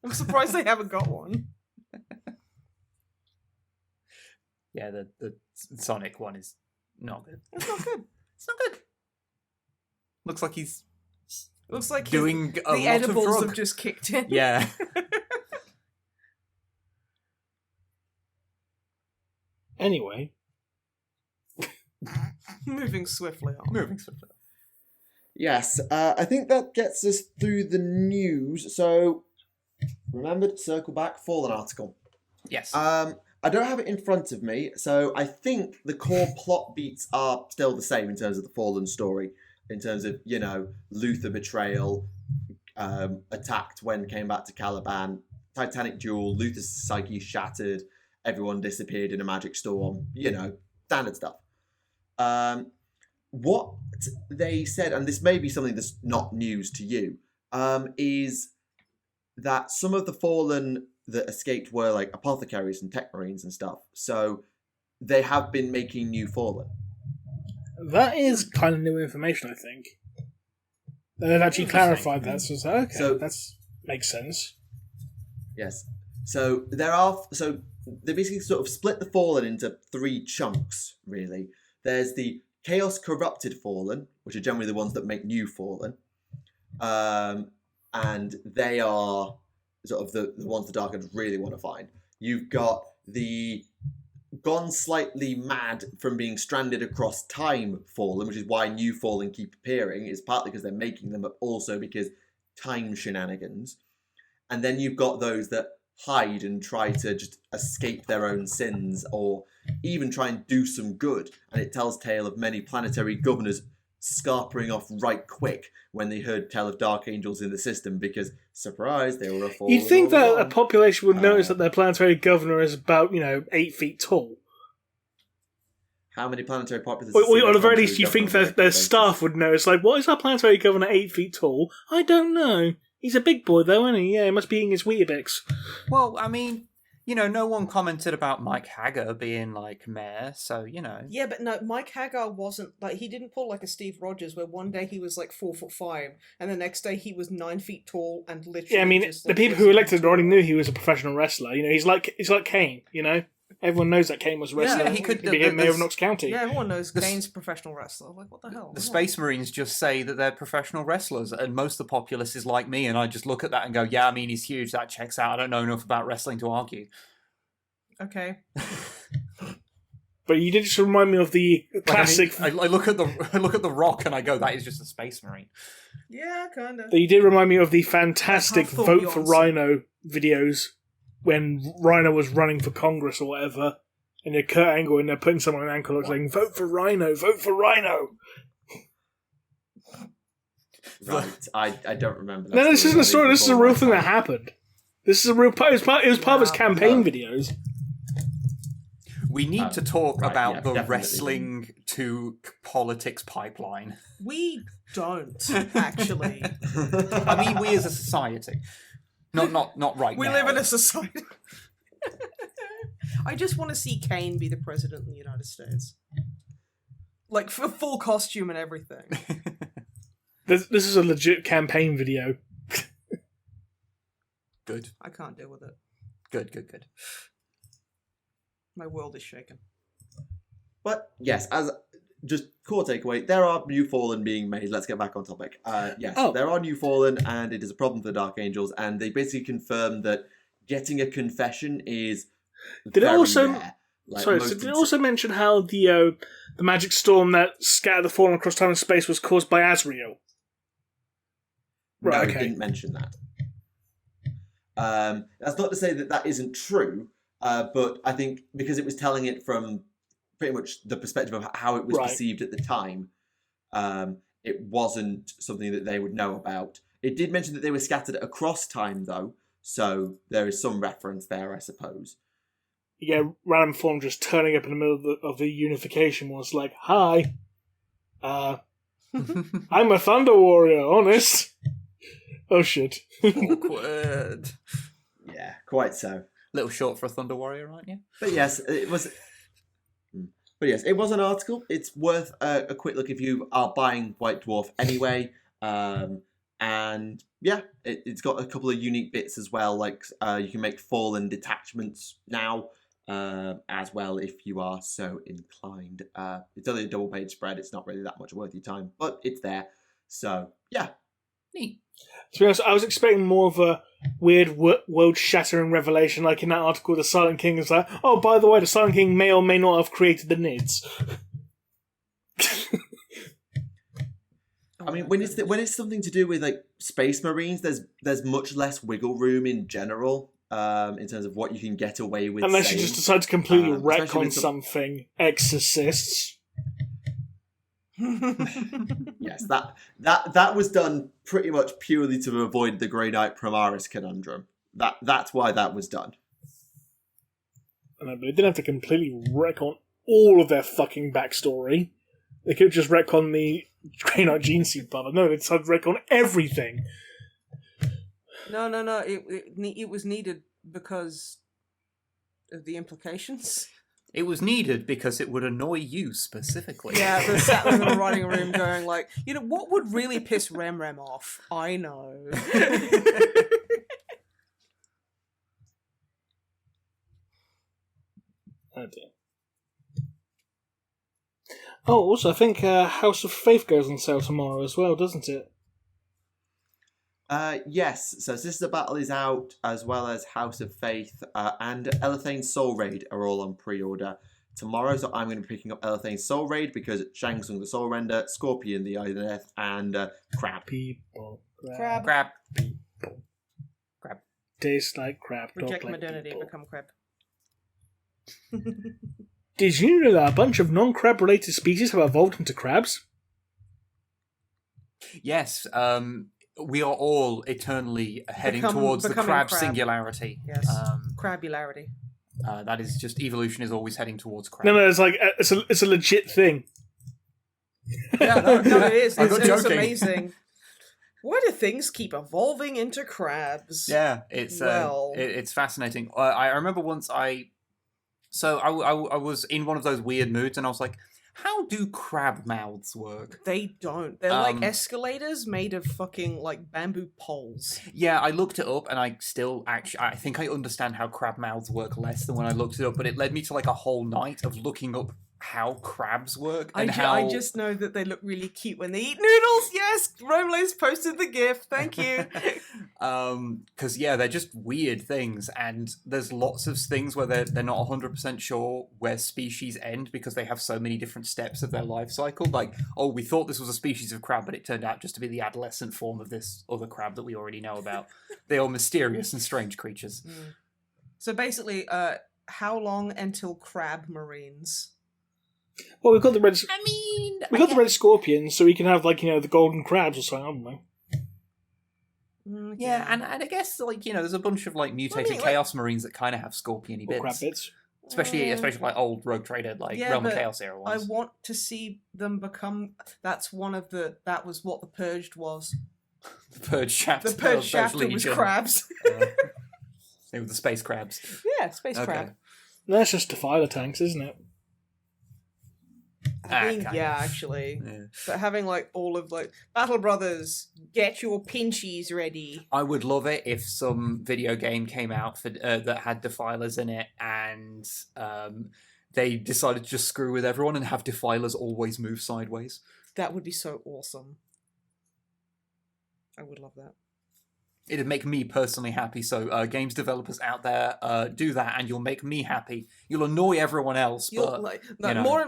I'm surprised they haven't got one. Yeah, the Sonic one is not good. It's not good. It's not good. Looks like he's Looks like doing a the lot edibles of drug. have just kicked in. Yeah. Anyway, Moving swiftly on. Moving swiftly. Yes, I think that gets us through the news. So, remember to circle back, Fallen article. Yes. I don't have it in front of me, so I think the core plot beats are still the same in terms of the Fallen story. In terms of, you know, Luther betrayal, attacked when came back to Caliban, Titanic duel, Luther's psyche shattered, everyone disappeared in a magic storm, you know, standard stuff. What they said, and this may be something that's not news to you, is that some of the Fallen that escaped were like apothecaries and tech marines and stuff. So they have been making new Fallen. that is kind of new information, I think. They've actually clarified that, so it's like, okay, So- that's makes sense. Yes. So they basically sort of split the Fallen into 3 chunks, really. There's the Chaos Corrupted Fallen, which are generally the ones that make new Fallen. And they are sort of the ones the Dark Elves really want to find. You've got the gone slightly mad from being stranded across time Fallen, which is why new Fallen keep appearing. It's partly because they're making them, but also because time shenanigans. And then you've got those that hide and try to just escape their own sins, or even try and do some good. And it tells tale of many planetary governors scarpering off right quick when they heard tell of dark angels in the system, because, surprise, they were a Fallen. You'd think all that a along. population would notice that their planetary governor is about, 8 feet tall. How many planetary populaces? Or at the very least, you think that their staff would notice, like, what is our planetary governor 8 feet tall? I don't know. He's a big boy, though, isn't he? Yeah, he must be eating his Weetabix. Well, I mean, no one commented about Mike Hagger being like mayor, so Yeah, but no, Mike Hagar wasn't like, he didn't pull like a Steve Rogers where one day he was like 4'5" and the next day he was 9 feet tall and literally. Yeah, I mean, just, the like, people who elected already knew he was a professional wrestler. He's like Kane, Everyone knows that Kane was a wrestler. Yeah, he could. He became mayor of Knox County. Yeah, everyone knows The- Kane's a professional wrestler. Like, what the hell? The Come Space Marines just say that they're professional wrestlers, and most of the populace is like me, and I just look at that and go, yeah, I mean, he's huge, that checks out. I don't know enough about wrestling to argue. on. Okay. But you did just remind me of the classic. I look at the Rock and I go, that is just a Space Marine. Yeah, kind of. But you did remind me of the fantastic How thought Vote you for answered. Rhino videos when Rhino was running for Congress or whatever. And they're Kurt Angle and they're putting someone on an ankle saying, "Vote for Rhino, vote for Rhino." Right, I don't remember. That No, this isn't a story. This is a before real my thing that time. happened. This is a real. It was part of his Wow. campaign videos. We need to talk right, about yeah, the definitely. wrestling to politics pipeline. We don't, actually. I mean, we as a society. Not right We now. live in a society. I just want to see Kane be the president of the United States. Like, for full costume and everything. This is a legit campaign video. Good. I can't deal with it. Good. My world is shaken. But yes, as just core takeaway, there are new Fallen being made. Let's get back on topic. Yes, there are new Fallen, and it is a problem for the Dark Angels, and they basically confirm that getting a confession is Did it also... rare. Did it also mention how the magic storm that scattered the Fallen across time and space was caused by Azrael? No, it didn't mention that. That's not to say that isn't true, but I think because it was telling it from pretty much the perspective of how it was perceived at the time, it wasn't something that they would know about. It did mention that they were scattered across time, though, so there is some reference there, I suppose. Yeah, random Fallen just turning up in the middle of the unification was like, "Hi, I'm a Thunder Warrior, honest." Oh shit. Awkward. Yeah, quite so. Little short for a Thunder Warrior, aren't you? But yes, it was. But yes, it was an article. It's worth a quick look if you are buying White Dwarf anyway. And yeah, it's got a couple of unique bits as well. Like you can make Fallen detachments now as well if you are so inclined. It's only a double page spread. It's not really that much worth your time, but it's there. So yeah. Neat. To be honest, I was expecting more of a weird world-shattering revelation, like in that article, the Silent King is like, "Oh, by the way, the Silent King may or may not have created the Nids." I mean, when it's something to do with like Space Marines, there's much less wiggle room in general in terms of what you can get away with. Unless saying. you just decide to completely Especially retcon with something, exorcists. Yes, that was done pretty much purely to avoid the Grey Knight Primaris conundrum. That's why that was done. I know, but they didn't have to completely retcon all of their fucking backstory. They could just retcon the Grey Knight Gene Seed brother. No, they decided to retcon everything. No. It was needed because of the implications. It was needed because it would annoy you specifically. Yeah, they sat there in the writing room going like, what would really piss Rem off? I know. Oh dear. Oh, also, I think House of Faith goes on sale tomorrow as well, doesn't it? Yes, so Sister Battle is out, as well as House of Faith and Elathane's Soul Raid are all on pre-order tomorrow. So I'm going to be picking up Elathane's Soul Raid because Shang Tsung the Soul Render, Scorpion the Eye of Death, and Crab. People. Crab. Tastes like crab. Reject like modernity, people. become crab. Did you know that a bunch of non-crab related species have evolved into crabs? Yes, we are all eternally heading towards the crab singularity. Yes, crabularity. That is just evolution is always heading towards crab. No, it's like it's a legit thing. Yeah, no, it is. I'm not It's joking. amazing. Why do things keep evolving into crabs? Yeah, it's it's fascinating. I remember once I was in one of those weird moods, and I was like, "How do crab mouths work?" They don't. They're like escalators made of fucking like bamboo poles. Yeah, I looked it up, and I think I understand how crab mouths work less than when I looked it up. But it led me to like a whole night of looking up how crabs work and I just know that they look really cute when they eat noodles. Yes, Remleiz posted the gif. Thank you. Because they're just weird things, and there's lots of things where they're not 100% sure where species end because they have so many different steps of their life cycle. Like, oh, we thought this was a species of crab, but it turned out just to be the adolescent form of this other crab that we already know about. They are mysterious and strange creatures. So basically, how long until crab marines? Well, we've got the red. The red scorpions, so we can have the golden crabs or something. I don't know. Yeah, and I guess there's a bunch of mutated chaos marines that kind of have scorpiony Or bits. crab bits. Especially like old Rogue Trader, Realm of Chaos era ones. I want to see them become. That was what the Purged was. The Purge chapter. The Purge chapter was crabs. They were the space crabs. Yeah, space crab. That's just Defiler tanks, isn't it? Actually. Yeah. But having all of Battle Brothers, get your pinchies ready. I would love it if some video game came out for that had Defilers in it, and they decided to just screw with everyone and have defilers always move sideways. That would be so awesome. I would love that. It'd make me personally happy. So, games developers out there, do that, and you'll make me happy. You'll annoy everyone else, but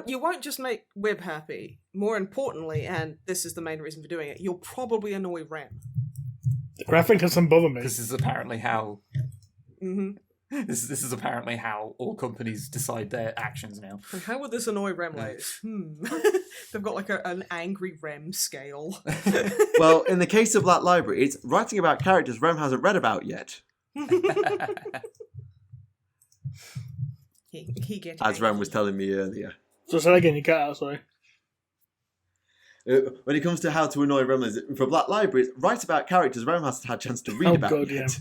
you won't just make Wib happy. More importantly, and this is the main reason for doing it, you'll probably annoy Rem. The graphic doesn't bother me. This is apparently how. Mm-hmm. This is apparently how all companies decide their actions now. And how would this annoy Remleiz? They've got like an angry Rem scale. Well, in the case of Black Library, it's writing about characters Rem hasn't read about yet. he gets As angry. Rem was telling me earlier. So say that again, you cut out, sorry. When it comes to how to annoy Rem, for Black Library, it's write about characters Rem hasn't had a chance to read about yet.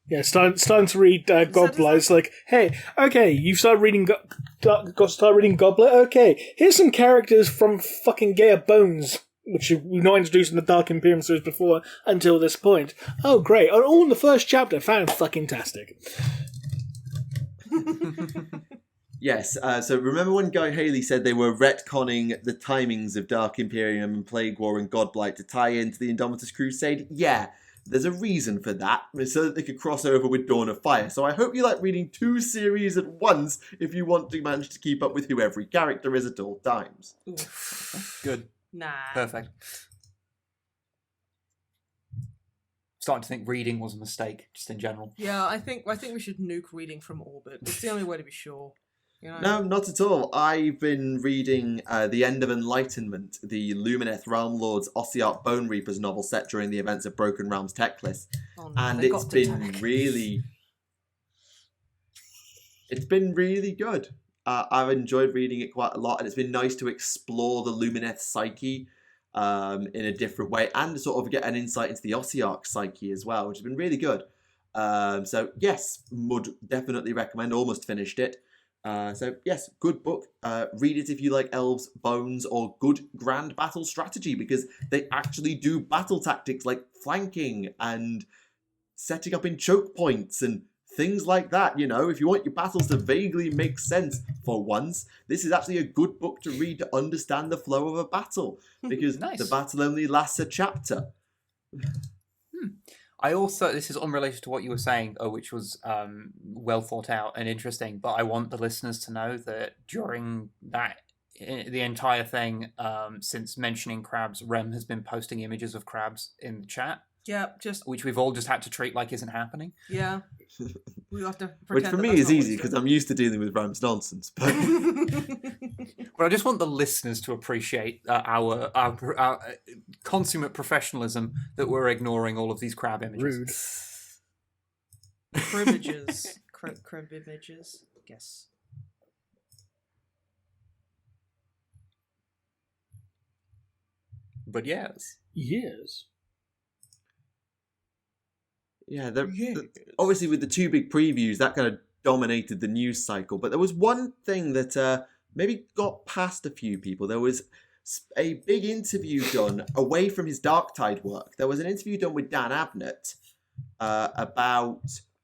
Yeah, starting to read Goblet. It's like, hey, okay, you've started reading Goblet. Okay, here's some characters from fucking Gaia Bones, which we've not introduced in the Dark Imperium series before until this point. Oh, great! All in the first chapter. Fan-fucking-tastic. Yes, so remember when Guy Haley said they were retconning the timings of Dark Imperium and Plague War and Godblight to tie into the Indomitus Crusade? Yeah. There's a reason for that, so that they could cross over with Dawn of Fire. So I hope you like reading 2 series at once if you want to manage to keep up with who every character is at all times. Good. Nah. Perfect. Starting to think reading was a mistake, just in general. Yeah, I think we should nuke reading from orbit. It's the only way to be sure. You know? No, not at all. I've been reading The End of Enlightenment, the Lumineth Realm Lords Ossiarch Bone Reapers novel set during the events of Broken Realms Teclis. Oh, no, And they it's got to been attack. really... It's been really good. I've enjoyed reading it quite a lot, and it's been nice to explore the Lumineth psyche in a different way, and to sort of get an insight into the Ossiarch psyche as well, which has been really good. So yes, would definitely recommend. Almost finished it. So yes, good book. Read it if you like elves, bones, or good grand battle strategy, because they actually do battle tactics like flanking and setting up in choke points and things like that. You know, if you want your battles to vaguely make sense for once, this is actually a good book to read to understand the flow of a battle, because Nice. the battle only lasts a chapter. I also, this is unrelated to what you were saying, which was well thought out and interesting, but I want the listeners to know that during the entire thing, since mentioning crabs, Rem has been posting images of crabs in the chat, Yeah, just which we've all just had to treat like isn't happening. yeah. We have to pretend Which for that me that's is not what easy he's because doing. I'm used to dealing with Ram's nonsense. But But I just want the listeners to appreciate our consummate professionalism that we're ignoring all of these crab images. Rude. Cribbages. Cribbages. Yes. But yes. Yes. yeah, obviously with the 2 big previews, that kind of dominated the news cycle. But there was one thing that maybe got past a few people. There was a big interview done away from his Darktide work. There was an interview done with Dan Abnett about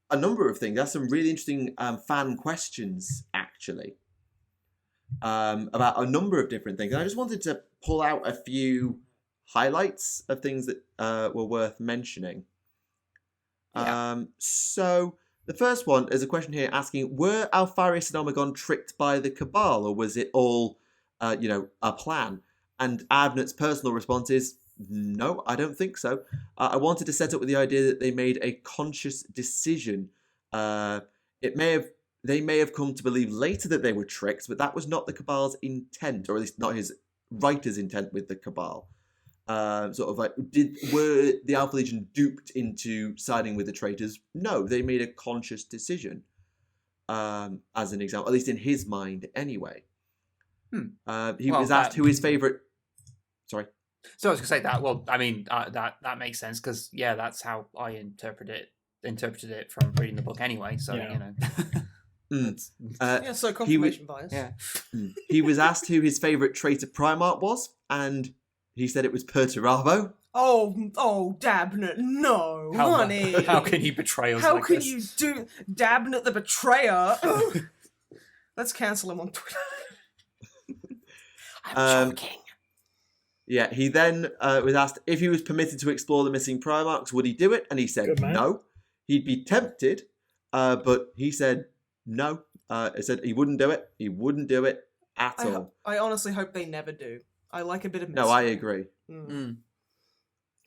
a number of things. There's some really interesting fan questions, actually, about a number of different things. And I just wanted to pull out a few highlights of things that were worth mentioning. Yeah. So the first one is a question here asking, were Alpharius and Omegon tricked by the Cabal, or was it all, a plan? And Abnett's personal response is, no, I don't think so. I wanted to set up with the idea that they made a conscious decision. They may have come to believe later that they were tricked, but that was not the Cabal's intent, or at least not his writer's intent with the Cabal. Were the Alpha Legion duped into siding with the traitors? No, they made a conscious decision. As an example, at least in his mind, anyway. He was asked who his favorite. Sorry. So I was going to say that. Well, I mean that makes sense because that's how I interpreted it from reading the book anyway. So So confirmation bias. Yeah. He was asked who his favorite traitor Primarch was, and he said it was Perturabo. Oh, Abnett, no, honey. How can you betray us How like can this? you do Abnett the betrayer? Let's cancel him on Twitter. I'm joking. Yeah, he then was asked if he was permitted to explore the missing Primarchs, would he do it? And he said no. He'd be tempted, but he said no. He said he wouldn't do it. He wouldn't do it at all. I honestly hope they never do. I like a bit of mystery. No, I agree.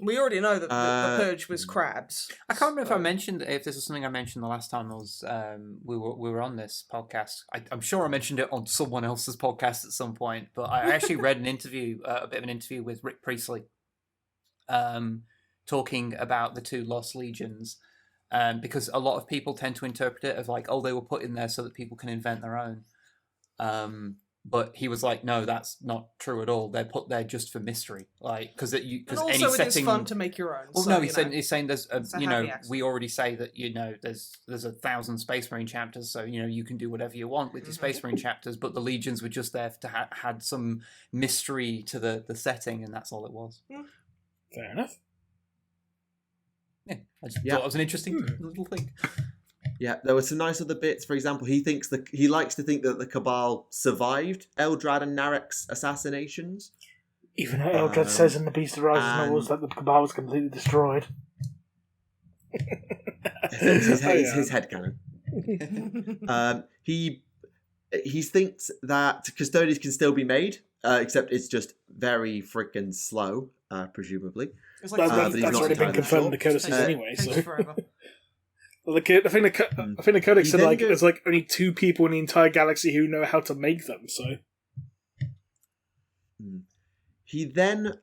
We already know that the purge was crabs. I can't remember if I mentioned, if this was something I mentioned the last time we were on this podcast. I'm sure I mentioned it on someone else's podcast at some point, but I actually read an interview, a bit of an interview with Rick Priestley, talking about the two Lost Legions, because a lot of people tend to interpret it as like, oh, they were put in there so that people can invent their own. But he was like, no, that's not true at all. They're put there just for mystery, like because any setting. It is fun to make your own. Well, so, no, he's saying there's accident. we already say that there's 1,000 Space Marine chapters, so you can do whatever you want with your Space Marine chapters. But the Legions were just there to had some mystery to the setting, and that's all it was. Fair enough. Yeah, I just thought it was an interesting little thing. Yeah, there were some nice other bits. For example, he likes to think that the Cabal survived Eldrad and Narek's assassinations. Even though Eldrad says in the Beast of Rises novels that the Cabal was completely destroyed. It's his headcanon. He thinks that Custodians can still be made, except it's just very freaking slow, presumably. It's like that's already been confirmed in the codices anyway. Takes forever. Well, I think the Codex said there's like only 2 people in the entire galaxy who know how to make them. So he then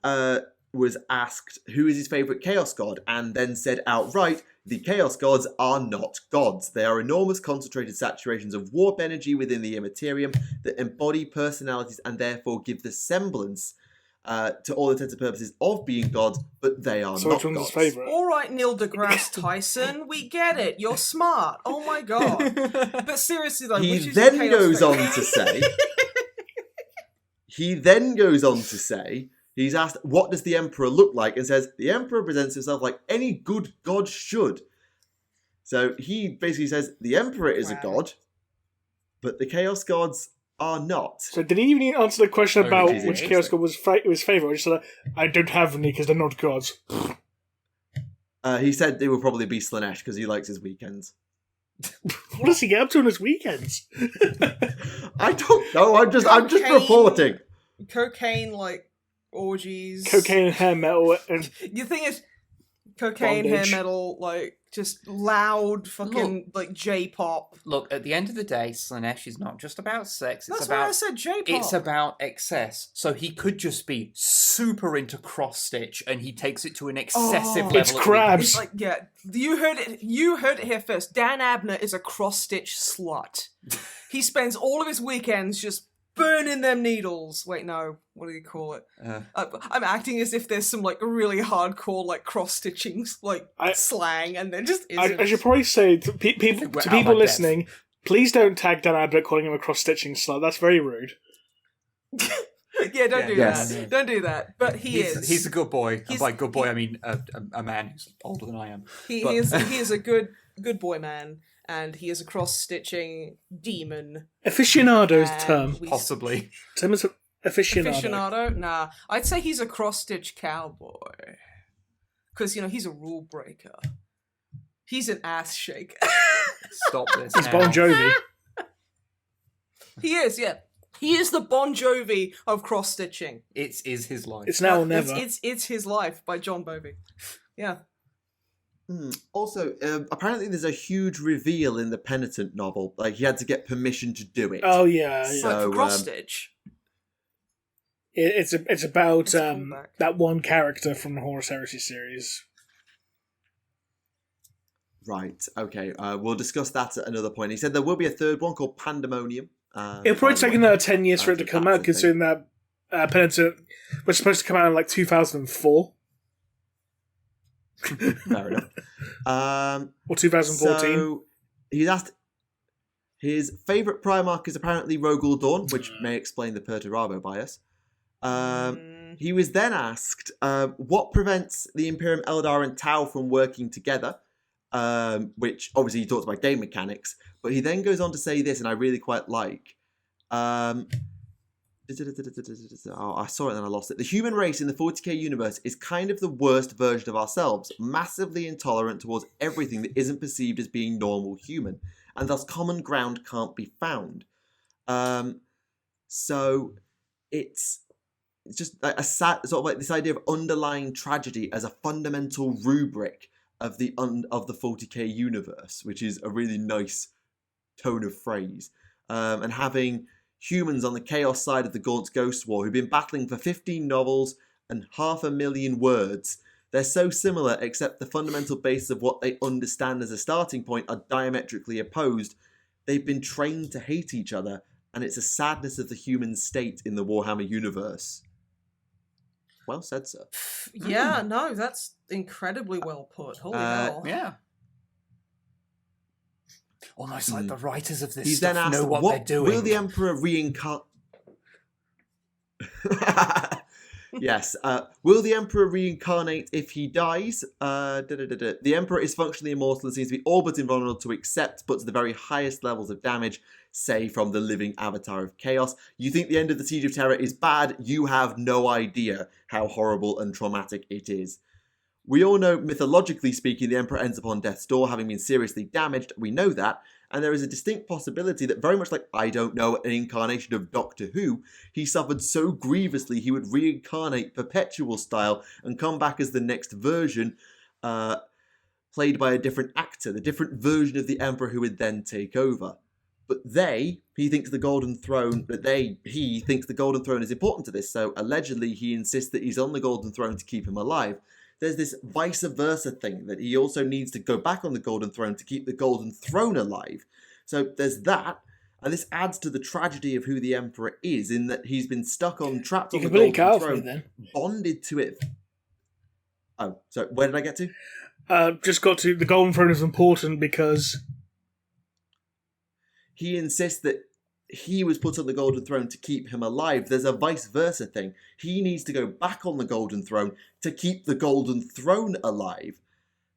was asked who is his favourite Chaos God, and then said outright, the Chaos Gods are not gods. They are enormous concentrated saturations of warp energy within the Immaterium that embody personalities and therefore give the semblance, to all intents and purposes, of being gods, but they are so not which one's gods. his favourite? All right, Neil deGrasse Tyson, we get it. You're smart. Oh my god! But seriously, though, He which is then your chaos goes on favourite? to say. He then goes on to say. He's asked, what does the Emperor look like? And says, the Emperor presents himself like any good god should. So he basically says, the Emperor is a god, but the Chaos Gods are not. So did he even answer the question about Jesus. which Chaos God was his favourite? Or just said, I don't have any because they're not gods. He said they would probably be Slanesh because he likes his weekends. What does he get up to on his weekends? I don't know. I'm just Cocaine. reporting. Cocaine, like orgies, Cocaine and hair metal. And The thing is, cocaine, Bondage. hair metal, like just loud fucking like J-pop. Look, at the end of the day, Slanesh is not just about sex. It's That's about why I said J-pop. It's about excess. So he could just be super into cross stitch, and he takes it to an excessive level. it's crabs. It's like, yeah, you heard it here first. Dan Abnett is a cross-stitch slut. He spends all of his weekends just burning them needles. Wait, no, what do you call it? I'm acting as if there's some like really hardcore like cross-stitching like slang, and there just isn't. I should probably say to people listening, please don't tag Dan Abnett calling him a cross-stitching slut. That's very rude. Yeah, don't do Yes. that. Don't do that. But He's a good boy. And by good boy, he- I mean a man who's older than I am. He But- is a good boy man, and he is a cross-stitching demon. Aficionado is the And term. Possibly. Term is aficionado. Aficionado? Nah. I'd say he's a cross-stitch cowboy. Because, he's a rule breaker. He's an ass shaker. Stop this. He's now. Bon Jovi. He is, yeah. He is the Bon Jovi of cross-stitching. It is his life. It's now or never. It's His Life by John Bovey. Yeah. Also, apparently there's a huge reveal in the Penitent novel. Like, he had to get permission to do it. Oh yeah. So, Like for cross-stitch. It's about It's a callback. that one character from the Horus Heresy series. Right, okay. We'll discuss that at another point. He said there will be a third one called Pandemonium. It'll probably take another 10 years for it to come out, considering that Penitent was supposed to come out in like 2004 Fair enough. or 2014. So, he's asked... His favourite Primarch is apparently Rogul Dawn, which may explain the Perturabo bias. He was then asked, what prevents the Imperium, Eldar, and Tau from working together? Which, obviously, he talks about game mechanics. But he then goes on to say this, and I really quite like. Oh, I saw it and then I lost it. The human race in the 40k universe is kind of the worst version of ourselves, massively intolerant towards everything that isn't perceived as being normal human, and thus common ground can't be found. So it's just a sad sort of like this idea of underlying tragedy as a fundamental rubric of the 40k universe, which is a really nice tone of phrase, and having humans on the chaos side of the Gaunt's Ghost War who've been battling for 15 novels and 500,000 words. They're so similar, except the fundamental basis of what they understand as a starting point are diametrically opposed. They've been trained to hate each other, and it's a sadness of the human state in the Warhammer universe. Well said, sir. Yeah, no, that's incredibly well put. Holy hell. Yeah. Almost like the writers of this He's stuff then asked, know what they're doing. Will the Emperor reincarnate? Yes. Will the Emperor reincarnate if he dies? The Emperor is functionally immortal and seems to be all but invulnerable to accept, but to the very highest levels of damage, say from the living avatar of chaos. You think the end of the Siege of Terror is bad? You have no idea how horrible and traumatic it is. We all know, mythologically speaking, the Emperor ends up on death's door, having been seriously damaged. We know that. And there is a distinct possibility that, very much like, I don't know, an incarnation of Doctor Who, he suffered so grievously he would reincarnate Perpetual style and come back as the next version, played by a different actor, the different version of the Emperor who would then take over. But he thinks the Golden Throne is important to this, so allegedly he insists that he's on the Golden Throne to keep him alive. There's this vice versa thing that he also needs to go back on the Golden Throne to keep the Golden Throne alive. So there's that, and this adds to the tragedy of who the Emperor is, in that he's been trapped on the Golden Throne, bonded to it. Oh, so where did I get to? Just got to the Golden Throne is important because he insists that he was put on the Golden Throne to keep him alive. There's a vice versa thing. He needs to go back on the Golden Throne to keep the Golden Throne alive.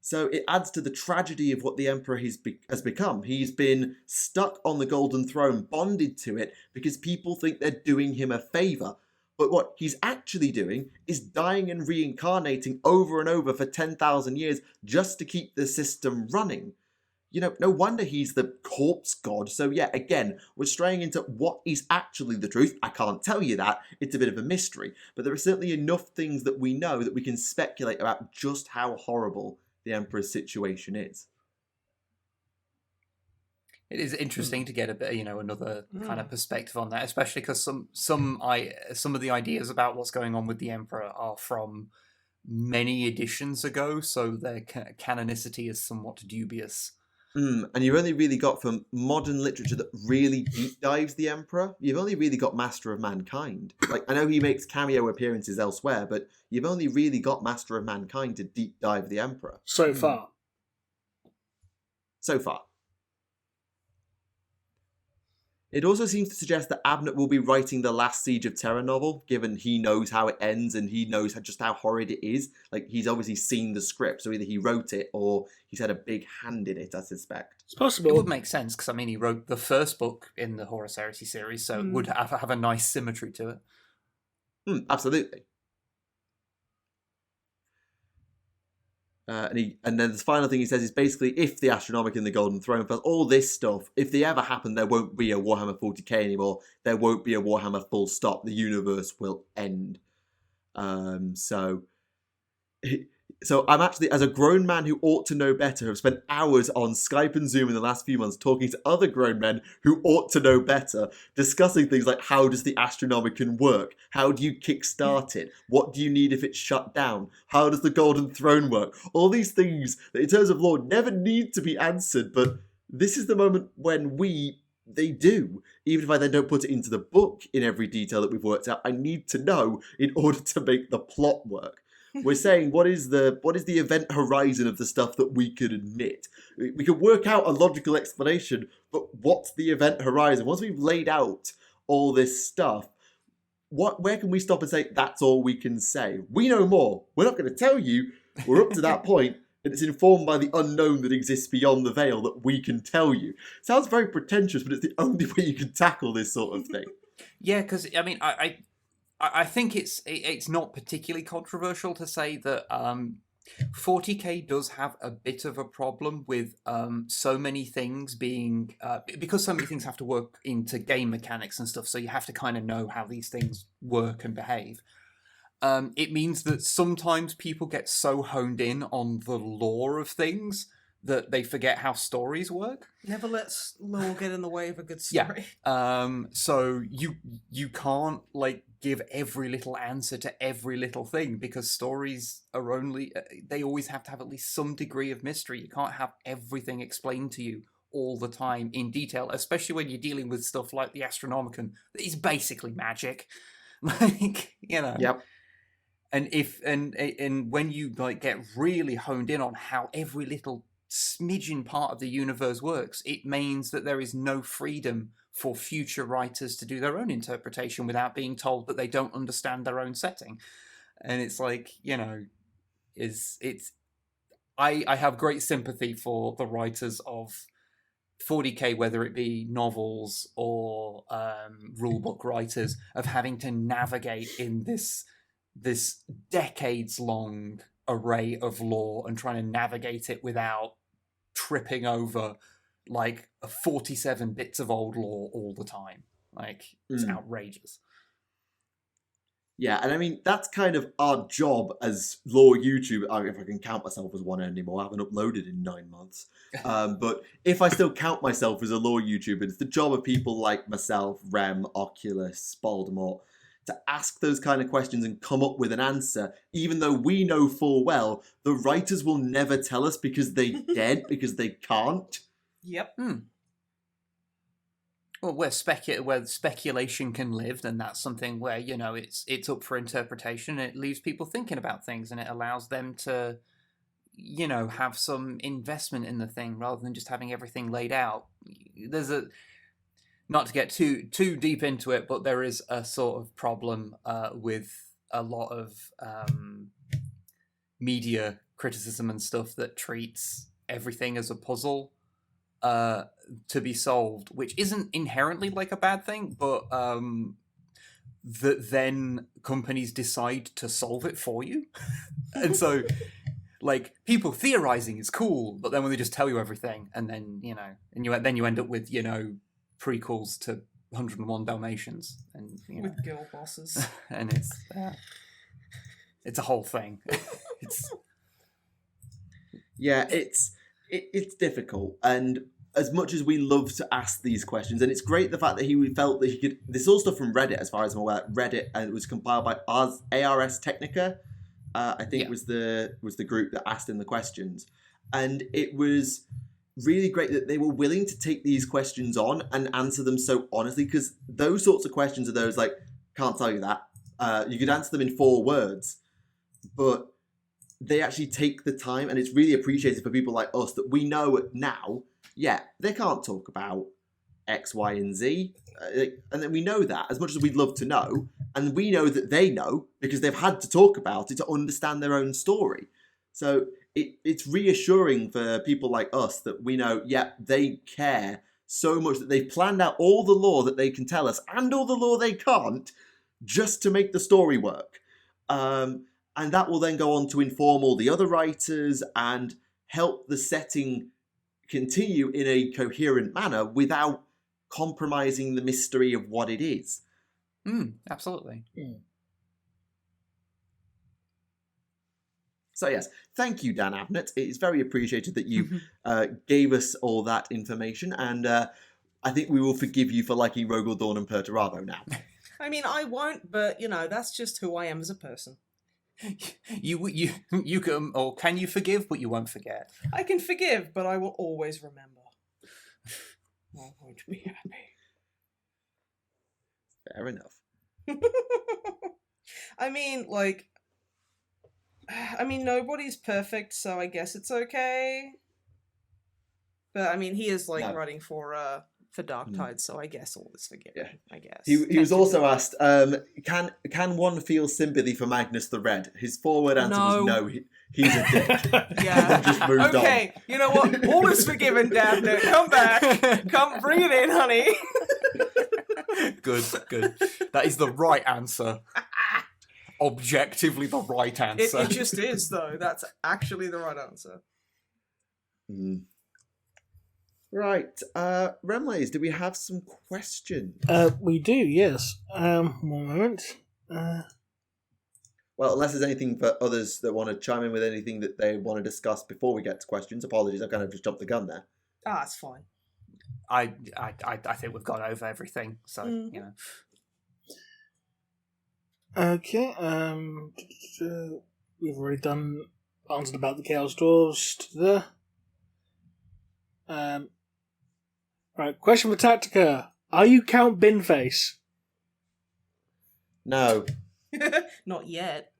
So it adds to the tragedy of what the Emperor has become. He's been stuck on the Golden Throne, bonded to it, because people think they're doing him a favour. But what he's actually doing is dying and reincarnating over and over for 10,000 years just to keep the system running. You know, no wonder he's the corpse god. So yeah, again, we're straying into what is actually the truth. I can't tell you that. It's a bit of a mystery. But there are certainly enough things that we know that we can speculate about just how horrible the Emperor's situation is. It is interesting to get a bit, another kind of perspective on that, especially because some of the ideas about what's going on with the Emperor are from many editions ago, so their canonicity is somewhat dubious. And you've only really got, from modern literature that really deep dives the Emperor, you've only really got Master of Mankind. Like, I know he makes cameo appearances elsewhere, but you've only really got Master of Mankind to deep dive the Emperor. So far. It also seems to suggest that Abnett will be writing the last Siege of Terror novel, given he knows how it ends and he knows just how horrid it is. Like, he's obviously seen the script, so either he wrote it or he's had a big hand in it, I suspect. It's possible. It would make sense, because, he wrote the first book in the Horus Heresy series, so it would have a nice symmetry to it. Absolutely. And then the final thing he says is basically, if the Astronomic and the Golden Throne fell, all this stuff, if they ever happen, there won't be a Warhammer 40k anymore. There won't be a Warhammer full stop. The universe will end. So I'm actually, as a grown man who ought to know better, have spent hours on Skype and Zoom in the last few months talking to other grown men who ought to know better, discussing things like, how does the Astronomicon work? How do you kickstart it? What do you need if it's shut down? How does the Golden Throne work? All these things that in terms of lore never need to be answered, but this is the moment when they do. Even if I then don't put it into the book in every detail that we've worked out, I need to know in order to make the plot work. We're saying, what is the event horizon of the stuff that we could admit? We could work out a logical explanation, but what's the event horizon? Once we've laid out all this stuff, where can we stop and say, that's all we can say? We know more. We're not going to tell you. We're up to that point, and it's informed by the unknown that exists beyond the veil that we can tell you. Sounds very pretentious, but it's the only way you can tackle this sort of thing. Yeah, because, I mean, I think it's not particularly controversial to say that 40k does have a bit of a problem with so many things being... because so many things have to work into game mechanics and stuff, so you have to kind of know how these things work and behave. It means that sometimes people get so honed in on the lore of things that they forget how stories work. Never let lore get in the way of a good story. Yeah. So you can't like give every little answer to every little thing, because stories are only they always have to have at least some degree of mystery. You can't have everything explained to you all the time in detail, especially when you're dealing with stuff like the Astronomicon that is basically magic. Like, you know. Yep. And when you like get really honed in on how every little smidgen part of the universe works, it means that there is no freedom for future writers to do their own interpretation without being told that they don't understand their own setting. And it's like, you know, I have great sympathy for the writers of 40k, whether it be novels or rulebook writers, of having to navigate in this decades-long array of lore and trying to navigate it without tripping over like 47 bits of old lore all the time. Like, it's outrageous. Yeah, and I mean, that's kind of our job as lore YouTube. If I can count myself as one anymore, I haven't uploaded in 9 months. But if I still count myself as a lore YouTuber, it's the job of people like myself, Rem, Oculus, Spaldemort, to ask those kind of questions and come up with an answer, even though we know full well the writers will never tell us because they're dead, because they can't. Yep. Well, where speculation can live, then that's something where, you know, it's up for interpretation. It leaves people thinking about things, and it allows them to, you know, have some investment in the thing rather than just having everything laid out. There's not to get too deep into it, but there is a sort of problem with a lot of media criticism and stuff that treats everything as a puzzle to be solved, which isn't inherently like a bad thing, but that then companies decide to solve it for you. And so, like, people theorizing is cool, but then when they just tell you everything, and then, you know, and then you end up with, you know, prequels to 101 Dalmatians, and, you know, With girl bosses. and it's a whole thing. It's difficult, and as much as we love to ask these questions, and it's great the fact that he felt that he could. This is all stuff from Reddit, as far as I'm aware. Reddit, and it was compiled by ARS Technica. I think was the group that asked him the questions, and it was really great that they were willing to take these questions on and answer them so honestly, because those sorts of questions are those like, can't tell you that. You could answer them in 4 words, but they actually take the time, and it's really appreciated for people like us that we know now, they can't talk about X, Y, and Z. And then we know that, as much as we'd love to know, and we know that they know because they've had to talk about it to understand their own story. So it's reassuring for people like us that we know, they care so much that they've planned out all the lore that they can tell us and all the lore they can't just to make the story work. And that will then go on to inform all the other writers and help the setting continue in a coherent manner without compromising the mystery of what it is. Absolutely. So yes, thank you, Dan Abnett. It is very appreciated that you gave us all that information, and I think we will forgive you for liking Rogel, Dawn, and Perturabo now. I mean, I won't, but, you know, that's just who I am as a person. You can, or can you forgive, but you won't forget? I can forgive, but I will always remember. I won't be happy. Fair enough. I mean, like... nobody's perfect, so I guess it's okay. But, I mean, he is, like, writing for for Dark Tide, so I guess all is forgiven. Yeah. I guess. He was also asked, can one feel sympathy for Magnus the Red? His forward answer was no, he's a dick. Yeah. Just moved on. Okay, you know what? All is forgiven, Abnett. Come back. Come, bring it in, honey. Good. That is the right answer. Objectively the right answer. It just is, though. That's actually the right answer. Mm. Right. Remleiz, do we have some questions? We do, yes. One moment. Well, unless there's anything for others that want to chime in with anything that they want to discuss before we get to questions. Apologies, I've kind of just jumped the gun there. It's fine. I think we've gone over everything, so you know. Okay, we've already answered about the Chaos Dwarves. Right, question for Tactica. Are you Count Binface? No. Not yet.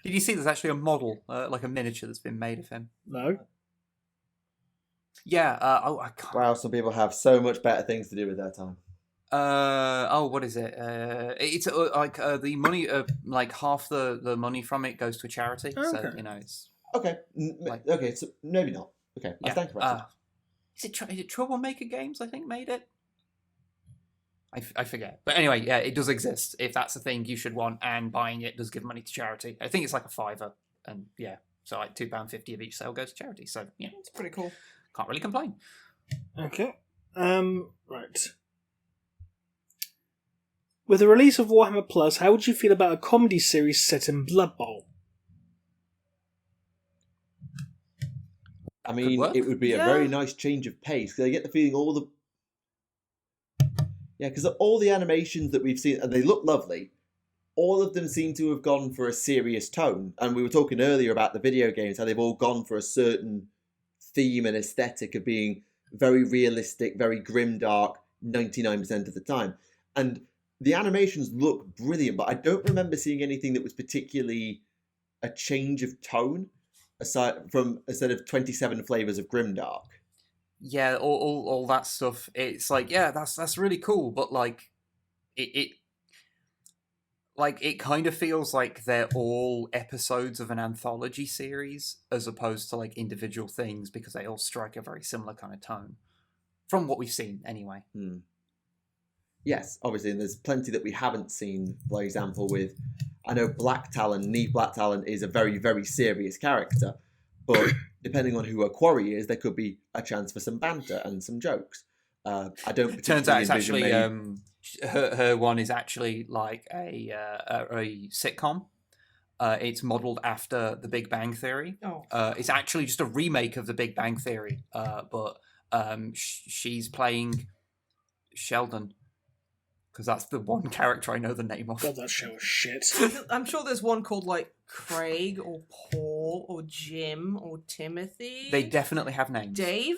Did you see there's actually a model, like a miniature that's been made of him? No. Yeah, I can't... Wow, some people have so much better things to do with their time. What is it? It's like the money, like half the money from it goes to a charity. Okay. So you know, it's Okay, okay, so maybe not. Okay, I stand corrected. Is it Troublemaker Games? I think made it. I forget, but anyway, yeah, it does exist. If that's the thing you should want, and buying it does give money to charity. I think it's like a £5, and yeah, so like £2.50 of each sale goes to charity. So yeah, It's pretty cool. can't really complain. Okay. Right. With the release of Warhammer Plus, how would you feel about a comedy series set in Blood Bowl? I mean, it would be a very nice change of pace, because I get the feeling because all the animations that we've seen, and they look lovely, all of them seem to have gone for a serious tone. And we were talking earlier about the video games, how they've all gone for a certain theme and aesthetic of being very realistic, very grimdark, 99% of the time. And the animations look brilliant, but I don't remember seeing anything that was particularly a change of tone, aside of 27 flavors of grimdark. Yeah, all that stuff. It's like, yeah, that's really cool, but like, it kind of feels like they're all episodes of an anthology series as opposed to like individual things, because they all strike a very similar kind of tone from what we've seen anyway. Yes, obviously, and there's plenty that we haven't seen. For example, with, I know Black Talon, Neve Black Talon is a very, very serious character, but depending on who her quarry is, there could be a chance for some banter and some jokes. I don't. Turns out it's actually her one is actually like a sitcom. It's modeled after The Big Bang Theory. It's actually just a remake of The Big Bang Theory, but she's playing Sheldon. Because that's the one character I know the name of. God, that show is shit. I'm sure there's one called like Craig or Paul or Jim or Timothy. They definitely have names. David,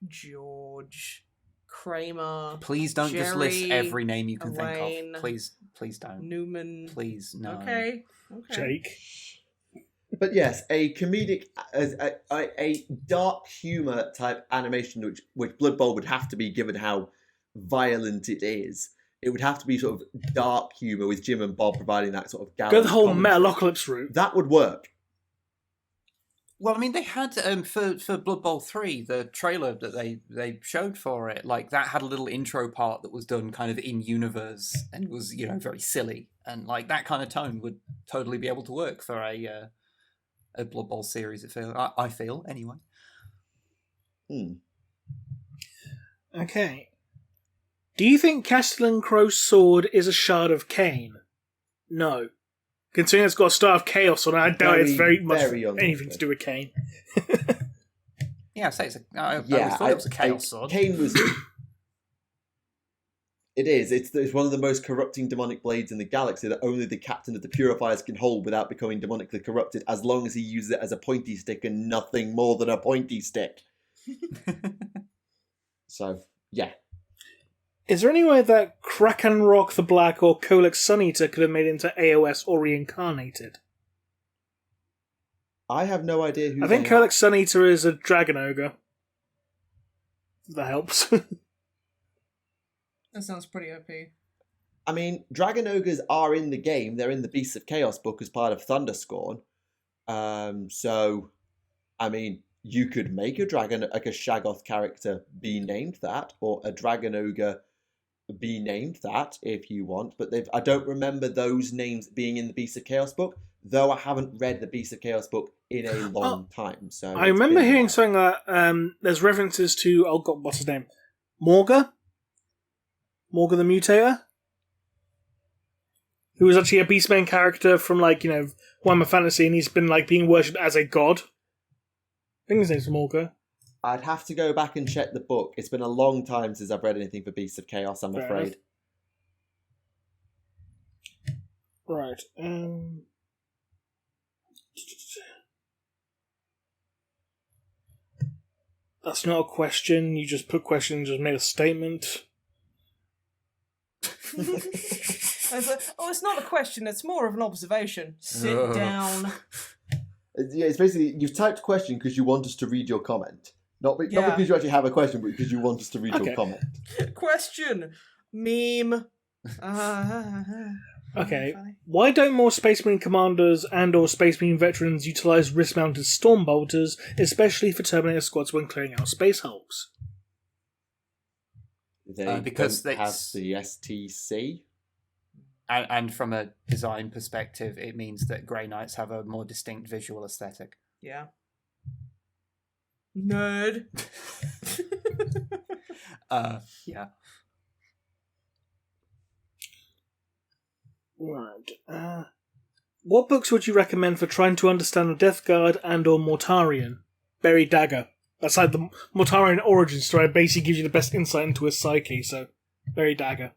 George, Kramer. Please don't just list every name you can Elaine, think of. Please don't. Newman. Please, no. Okay. Jake. But yes, a comedic, a dark humor type animation, which Blood Bowl would have to be, given how violent it is. It would have to be sort of dark humor with Jim and Bob providing that sort of gallant Go the whole commentary. Metalocalypse route. That would work. Well, I mean, they had for Blood Bowl 3, the trailer that they showed for it, like that had a little intro part that was done kind of in universe and was, you know, very silly, and like that kind of tone would totally be able to work for a Blood Bowl series. I feel anyway. Okay. Do you think Castellan Crow's sword is a shard of Cain? No. Considering it's got a Star of Chaos on it, I doubt it's very much anything to do with Cain. Yeah, I'd say it's I always thought it was a Chaos sword. Cain was... It is. It's one of the most corrupting demonic blades in the galaxy that only the captain of the Purifiers can hold without becoming demonically corrupted, as long as he uses it as a pointy stick and nothing more than a pointy stick. So, yeah. Is there any way that Kraken Rock the Black or Kolek Suneater could have made it into AOS or reincarnated? I have no idea who I think Kolek Suneater is a dragon ogre. that helps. That sounds pretty OP. I mean, Dragon Ogres are in the game. They're in the Beasts of Chaos book as part of Thunderscorn. So, I mean, you could make a dragon, like a Shaggoth character, be named that, or a Dragon Ogre be named that if you want. But I don't remember those names being in the Beasts of Chaos book, though I haven't read the Beasts of Chaos book in a long time. So I remember hearing something that there's references to, oh god, what's his name? Morga the Mutator? Who was actually a Beastman character from, like, you know, Warhammer Fantasy, and he's been, like, being worshipped as a god. I think his name's Morga. I'd have to go back and check the book. It's been a long time since I've read anything for Beasts of Chaos, I'm afraid. Right. That's not a question. You just put questions, just made a statement. It's not a question, it's more of an observation. Sit down. Yeah, it's basically, you've typed question because you want us to read your comment. Not because you actually have a question, but because you want us to read your comment. Question. Meme. Okay. Why don't more Space Marine commanders and or Space Marine veterans utilise wrist-mounted storm bolters, especially for Terminator squads when clearing out space hulks? They because don't have the STC. And from a design perspective, it means that Grey Knights have a more distinct visual aesthetic. Yeah. Nerd. Yeah. Right. What books would you recommend for trying to understand the Death Guard and or Mortarion? Buried Dagger. That's like the Mortarion origin story. It basically gives you the best insight into his psyche, so Buried Dagger.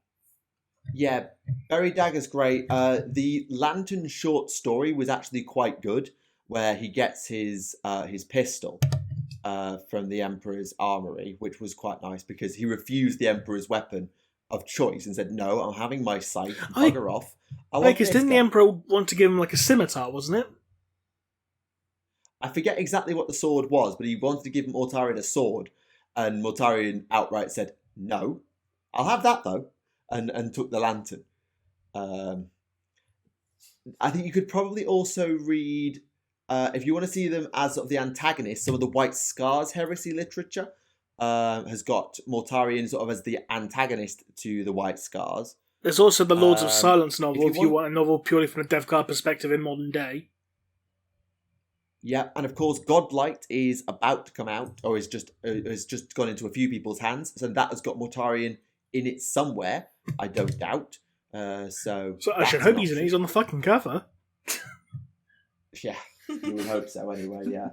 Yeah, Buried Dagger's great. The Lantern short story was actually quite good, where he gets his pistol from the Emperor's armory, which was quite nice because he refused the Emperor's weapon of choice and said, "No, I'm having my scythe. Bugger off." Because didn't the Emperor want to give him like a scimitar, wasn't it? I forget exactly what the sword was, but he wanted to give Mortarion a sword, and Mortarion outright said, "No, I'll have that though," and took the lantern. I think you could probably also read, if you want to see them as sort of the antagonists, some of the White Scars heresy literature has got Mortarion sort of as the antagonist to the White Scars. There's also the Lords of Silence novel, if you want a novel purely from a Death Guard perspective in modern day. Yeah, and of course, Godlight is about to come out, or has just gone into a few people's hands, so that has got Mortarion in it somewhere, I don't doubt. So I should hope he's in it. He's on the fucking cover. Yeah, you would hope so anyway, yeah.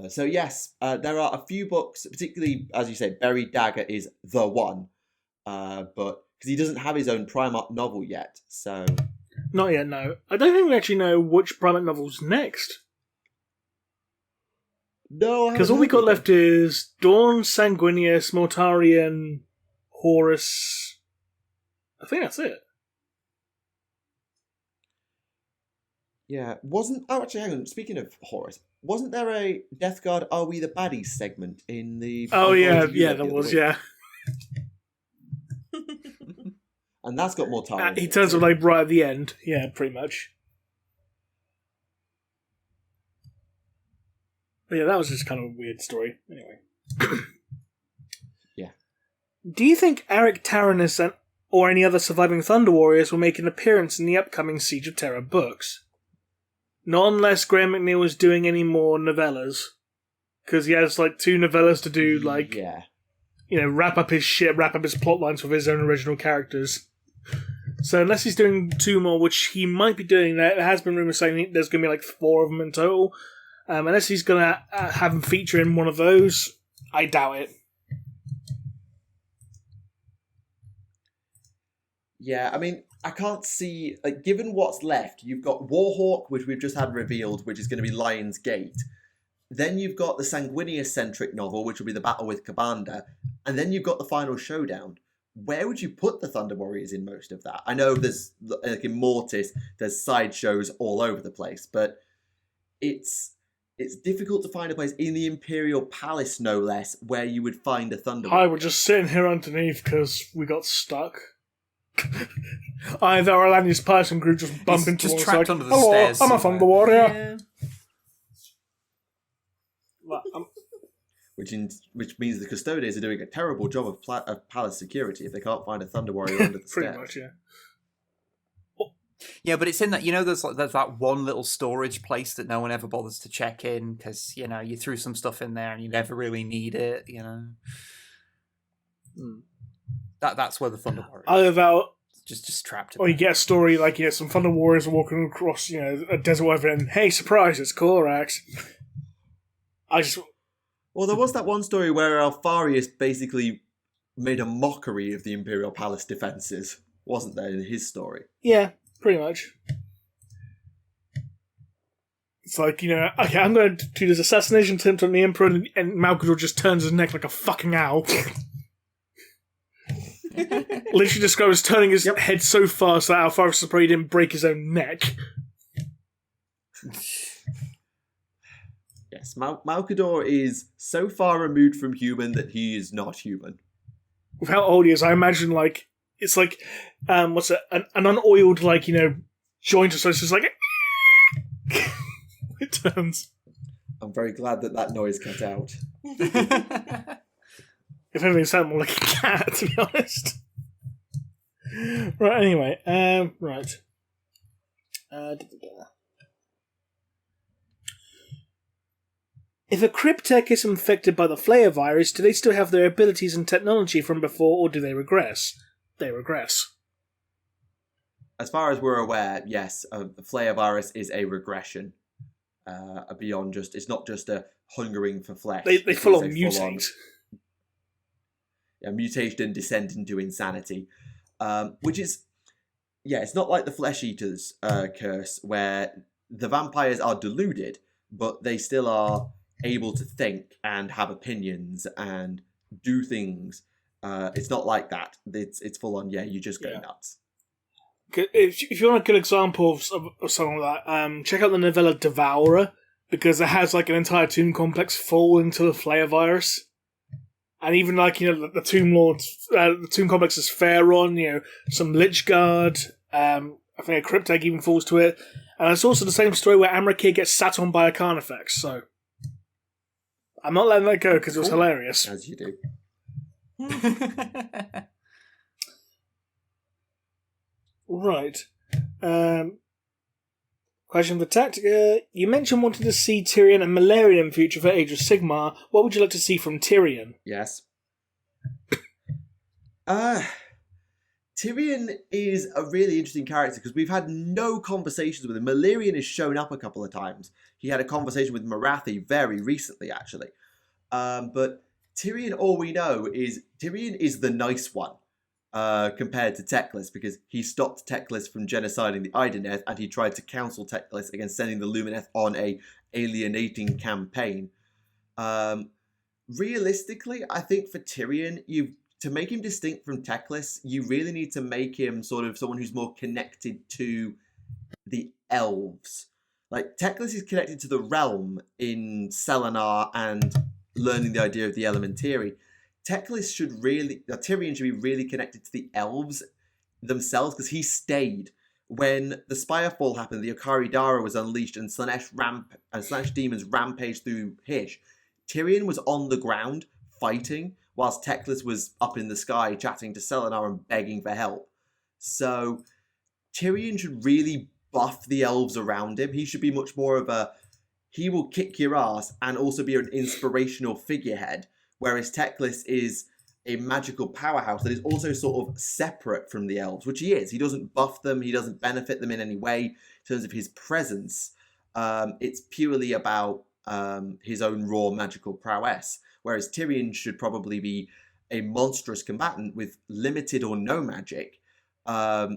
So yes, there are a few books, particularly, as you say, Buried Dagger is the one, but because he doesn't have his own Primarch novel yet, so... Not yet, no. I don't think we actually know which Primarch novel's next. No, because all we got left is Dawn, Sanguinius, Mortarion, Horus. I think that's it. Yeah, actually, hang on, speaking of Horus, wasn't there a Death Guard Are We the Baddies segment in the... Oh, yeah, there was, yeah. And that's got Mortarion. He turns up like right at the end. Yeah, pretty much. But yeah, that was just kind of a weird story. Anyway. Yeah. Do you think Eric Taranis or any other surviving Thunder Warriors will make an appearance in the upcoming Siege of Terror books? Not unless Graham McNeil is doing any more novellas. Because he has like 2 novellas to do, like... Yeah. You know, wrap up his shit, wrap up his plot lines with his own original characters. So unless he's doing 2 more, which he might be doing, there has been rumours saying there's going to be like 4 of them in total. Unless he's going to have him feature in one of those, I doubt it. Yeah, I mean, I can't see... Like, given what's left, you've got Warhawk, which we've just had revealed, which is going to be Lion's Gate. Then you've got the Sanguinius-centric novel, which will be the Battle with Kabanda. And then you've got the Final Showdown. Where would you put the Thunder Warriors in most of that? I know there's, like in Mortis, there's sideshows all over the place, but it's it's difficult to find a place in the Imperial Palace, no less, where you would find a Thunder Hi, Warrior. we're just sitting here underneath because we got stuck. Either our Atlantis person group just bump He's into just us trapped like, under the hello, stairs I'm a somewhere." Thunder Warrior. Like, Which means the custodians are doing a terrible job of palace security if they can't find a Thunder Warrior under the pretty stairs. much, yeah. Yeah, but it's in that, there's that one little storage place that no one ever bothers to check in because, you threw some stuff in there and you never really need it, That's where the Thunder Warrior Either that, is. Just trapped in or you there. get a story like, some Thunder Warriors are walking across, a desert whatever, and hey, surprise, it's Korax. Well, there was that one story where Alfarius basically made a mockery of the Imperial Palace defences, wasn't there, in his story? Yeah, pretty much. It's like, okay, I'm going to do this assassination attempt on the Emperor, and Malkador just turns his neck like a fucking owl. Literally describes turning his head so fast that Alfarius probably didn't break his own neck. Yes, Malkador is so far removed from human that he is not human. With how old he is, I imagine, it's like, what's it, an unoiled, joint or so, it's just like, it turns. I'm very glad that noise cut out. If anything, it sounded more like a cat, to be honest. Right, anyway, right. If a Cryptek is infected by the Flayer virus, do they still have their abilities and technology from before, or do they regress? They regress. As far as we're aware, yes, the Flayer virus is a regression. Beyond just, it's not just a hungering for flesh. They It full is on a mutate. Mutation and descent into insanity. Which is, it's not like the Flesh Eaters curse, where the vampires are deluded, but they still are able to think and have opinions and do things. It's not like that. It's full on, you just go nuts. If you want a good example of something like that, check out the novella Devourer, because it has an entire tomb complex full into the Flayer virus. And even the Tomb Lords, the tomb complex is Pharaon, some Lich Guard, I think a Cryptek even falls to it. And it's also the same story where Amrakir gets sat on by a Carnifex, so I'm not letting that go because it was hilarious. As you do. Right. Question for Tactica. You mentioned wanting to see Tyrion and Malerion in future for Age of Sigmar. What would you like to see from Tyrion? Yes. Tyrion is a really interesting character because we've had no conversations with him. Malerion has shown up a couple of times. He had a conversation with Marathi very recently, actually. But Tyrion, all we know is Tyrion is the nice one compared to Teclis, because he stopped Teclis from genociding the Idoneth, and he tried to counsel Teclis against sending the Lumineth on a alienating campaign. Realistically, I think for Tyrion, to make him distinct from Teclis, you really need to make him sort of someone who's more connected to the elves. Like, Teclis is connected to the realm in Selenar and learning the idea of the Elementary. Tyrion should be really connected to the elves themselves, because he stayed when the Spirefall happened. The Okari Dara was unleashed and Slanesh demons rampaged through Hish. Tyrion was on the ground fighting, whilst Teclis was up in the sky chatting to Selenar and begging for help. So Tyrion should really buff the elves around him. He should be much more of he will kick your ass and also be an inspirational figurehead, whereas Teclis is a magical powerhouse that is also sort of separate from the elves, which he is. He doesn't buff them, he doesn't benefit them in any way in terms of his presence. It's purely about his own raw magical prowess, whereas Tyrion should probably be a monstrous combatant with limited or no magic,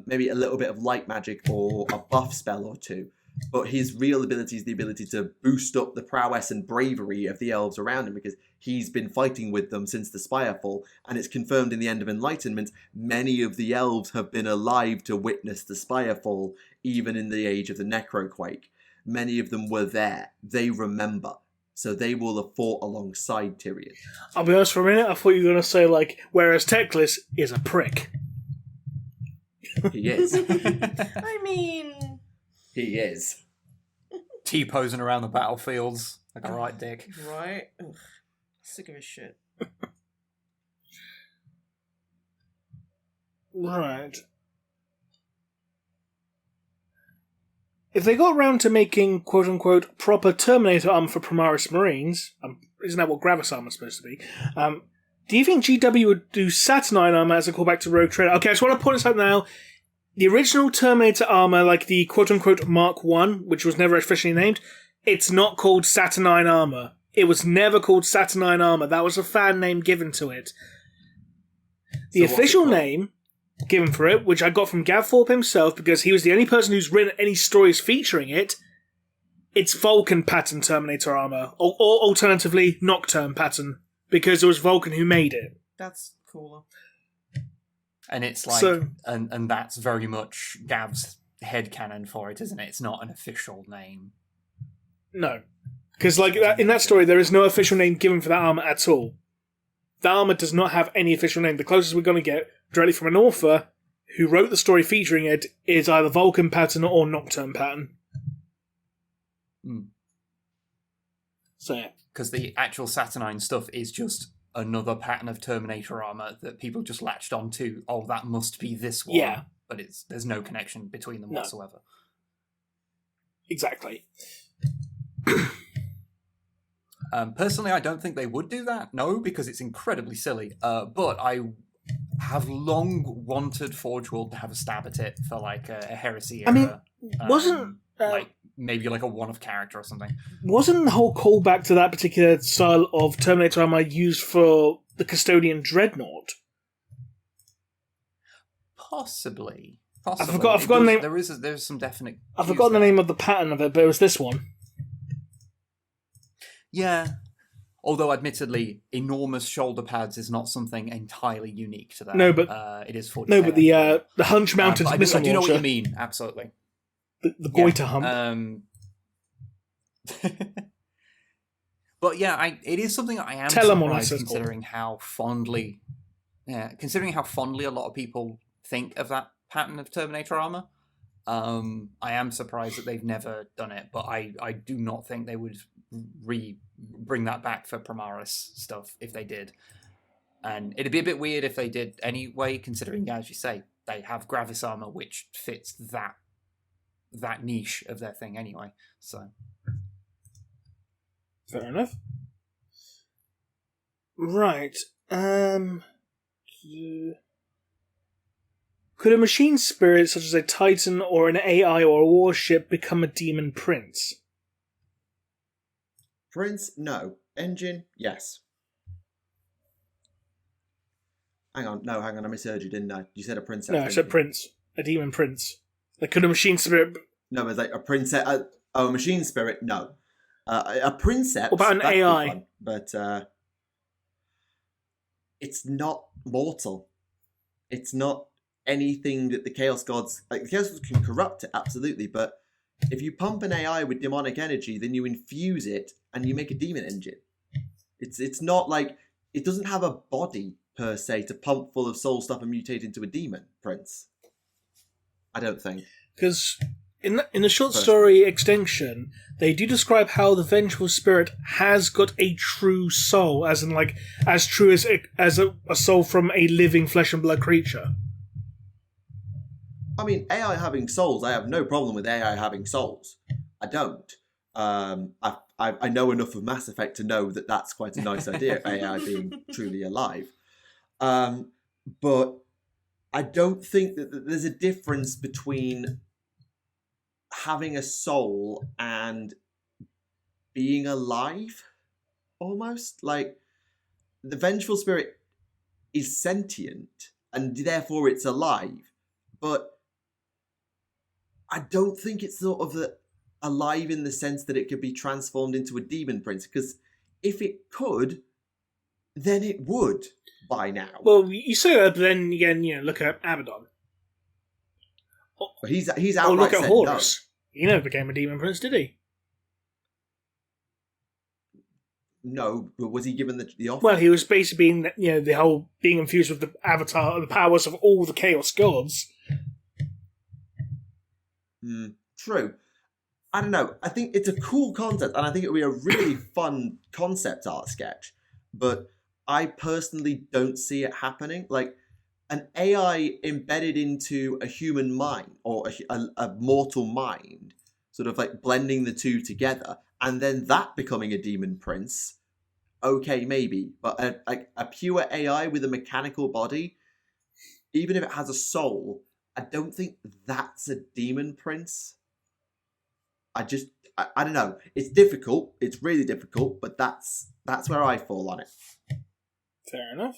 maybe a little bit of light magic or a buff spell or two. But his real ability is the ability to boost up the prowess and bravery of the elves around him, because he's been fighting with them since the Spirefall, and it's confirmed in the End of Enlightenment, many of the elves have been alive to witness the Spirefall, even in the age of the Necroquake. many of them were there. They remember. So they will have fought alongside Tyrion. I'll be honest for a minute, I thought you were going to say, like, whereas Teclis is a prick. He is. I mean... He is. T-posing around the battlefields like a right dick. Right? Ugh, sick of his shit. Right. If they got around to making quote-unquote proper Terminator armor for Primaris Marines, isn't that what Gravis armor is supposed to be? Do you think GW would do Saturnine armor as a callback to Rogue Trader? Okay, I just want to point this out now. The original Terminator armor, like the quote-unquote Mark 1, which was never officially named, it's not called Saturnine armor. It was never called Saturnine armor. That was a fan name given to it. The official name given for it, which I got from Gav Thorpe himself because he was the only person who's written any stories featuring it, it's Vulcan pattern Terminator armor, or alternatively Nocturne pattern, because it was Vulcan who made it. That's cooler. And it's like, So- and that's very much Gav's headcanon for it, isn't it? It's not an official name. No. Because like in that story, there is no official name given for that armor at all. The armor does not have any official name. The closest we're going to get directly from an author who wrote the story featuring it is either Vulcan pattern or Nocturne pattern. So yeah. Because the actual Saturnine stuff is just another pattern of Terminator armor that people just latched onto. Oh, that must be this one. Yeah. But there's no connection between them No. whatsoever. Exactly. Personally, I don't think they would do that. No, because it's incredibly silly. But I have long wanted Forge World to have a stab at it for like a heresy era. I mean, wasn't like maybe like a one-off character or something. wasn't the whole callback to that particular style of Terminator armor used for the Custodian Dreadnought? Possibly. I forgot the name. There's some definite. I've forgotten the name of the pattern of it, but it was this one. Yeah. Although, admittedly, enormous shoulder pads is not something entirely unique to that. No, but it is 40. No, but the hunch-mounted I missile do know what launcher, you mean. Absolutely. the goiter hump. But yeah, it is something I am Tell 'em what surprised it says, considering how fondly a lot of people think of that pattern of Terminator armor. I am surprised that they've never done it, but I do not think they would bring that back for Primaris stuff if they did. And it'd be a bit weird if they did anyway, considering, as you say, they have Gravis armor, which fits that niche of their thing anyway. So Fair enough. Right. Could a machine spirit such as a Titan or an AI or a warship become a demon prince? Prince, no. Engine, yes. Hang on, I misheard you, didn't I? You said a princess. No, I said prince. A demon prince. Like, could a machine spirit... No, it's like a princess. A machine spirit, no. A princess. What about an that'd be AI? fun, but it's not mortal. It's not anything that the Chaos Gods... Like, the Chaos Gods can corrupt it, absolutely, but if you pump an AI with demonic energy, then you infuse it and you make a demon engine. It's not like... It doesn't have a body, per se, to pump full of soul stuff and mutate into a demon prince. I don't think. Because in the short story Extinction, they do describe how the vengeful spirit has got a true soul, as in, like, as true as a soul from a living flesh and blood creature. I mean, AI having souls, I have no problem with AI having souls. I don't. I know enough of Mass Effect to know that that's quite a nice idea, AI being truly alive. But I don't think that there's a difference between having a soul and being alive, almost. Like, the vengeful spirit is sentient, and therefore it's alive. But I don't think it's sort of alive in the sense that it could be transformed into a demon prince, because if it could, then it would by now. Well, you say that, but then again, look at Abaddon. But he's Or outright look at said Horus. He never became a demon prince, did he? No, but was he given the offer? Well, he was basically being, the whole being infused with the avatar, the powers of all the Chaos Gods. True. I don't know. I think it's a cool concept, and I think it would be a really fun concept art sketch. But I personally don't see it happening. Like, an AI embedded into a human mind, or a mortal mind, sort of like blending the two together, and then that becoming a demon prince. Okay, maybe. But a pure AI with a mechanical body, even if it has a soul, I don't think that's a demon prince. I don't know. It's difficult. It's really difficult, but that's where I fall on it. Fair enough.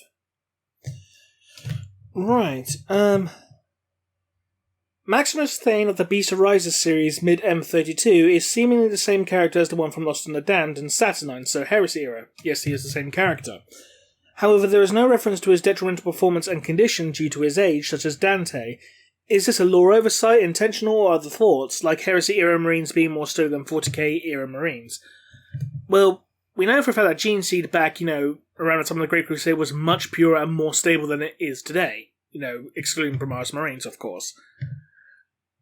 Right. Maximus Thane of the Beast Arises series mid-M32 is seemingly the same character as the one from Lost and the Damned and Saturnine, so Heresy era. Yes, he is the same character. However, there is no reference to his detrimental performance and condition due to his age, such as Dante. Is this a lore oversight, intentional, or other thoughts, like Heresy era Marines being more stable than 40k era Marines? Well, we know for a fact that Gene Seed back, around the time of the Great Crusade was much purer and more stable than it is today. Excluding Primaris Marines, of course.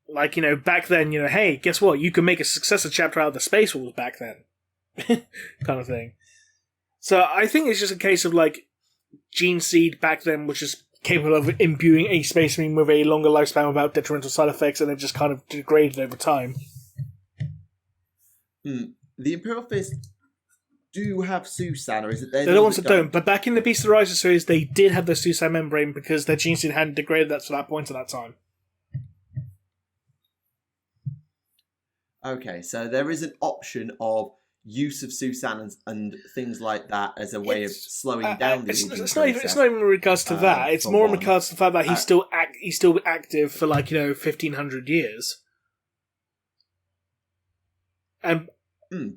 Like, back then, hey, guess what? You can make a successor chapter out of the Space Wolves back then. kind of thing. So I think it's just a case of, like, Gene Seed back then was just capable of imbuing a Space Marine with a longer lifespan without detrimental side effects, and it just kind of degraded over time. The Imperial Fist do have Susan, or is it they're the ones that don't? But back in the Beast of the Riser series, they did have the Susan membrane because their Gene Seed hadn't degraded that to that point at that time. Okay, so there is an option of use of Susan and things like that as a way of slowing down the aging it's process. not even in regards to that. It's more in regards to the fact that he's still active for 1,500 years. And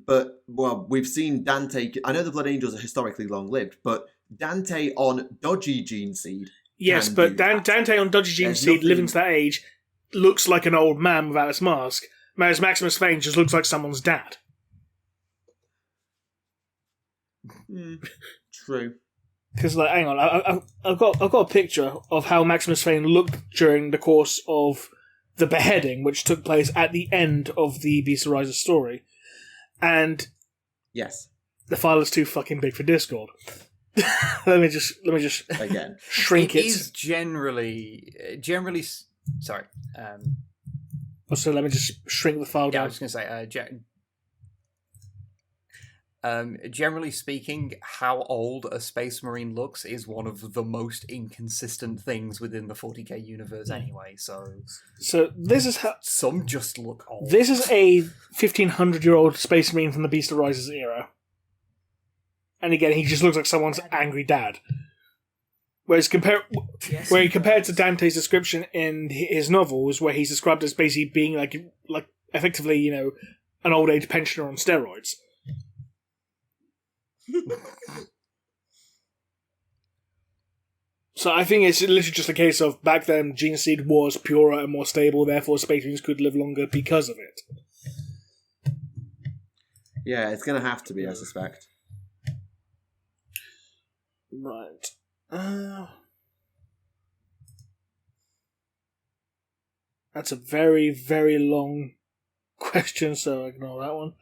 but we've seen Dante. I know the Blood Angels are historically long-lived, but Dante on dodgy Gene Seed. Yes, but Dante on dodgy Gene Seed, living to that age, looks like an old man without his mask. Whereas Maximus Thane just looks like someone's dad. True. Because, hang on, I've got a picture of how Maximus Thane looked during the course of the beheading, which took place at the end of the Beast of Riser story. And yes, the file is too fucking big for Discord. let me just again shrink it. It is generally sorry. Also, let me just shrink the file down. I was going to say, generally speaking, how old a Space Marine looks is one of the most inconsistent things within the 40k universe anyway, so this is how... Some just look old. This is a 1,500-year-old Space Marine from the Beast of Rises era. And again, he just looks like someone's angry dad. Whereas compared to Dante's description in his novels, where he's described as basically being like effectively, an old age pensioner on steroids. So I think it's literally just a case of back then Gene Seed was purer and more stable, therefore Space Marines could live longer because of it. Yeah, it's going to have to be, I suspect. Right. That's a very, very long question, so ignore that one.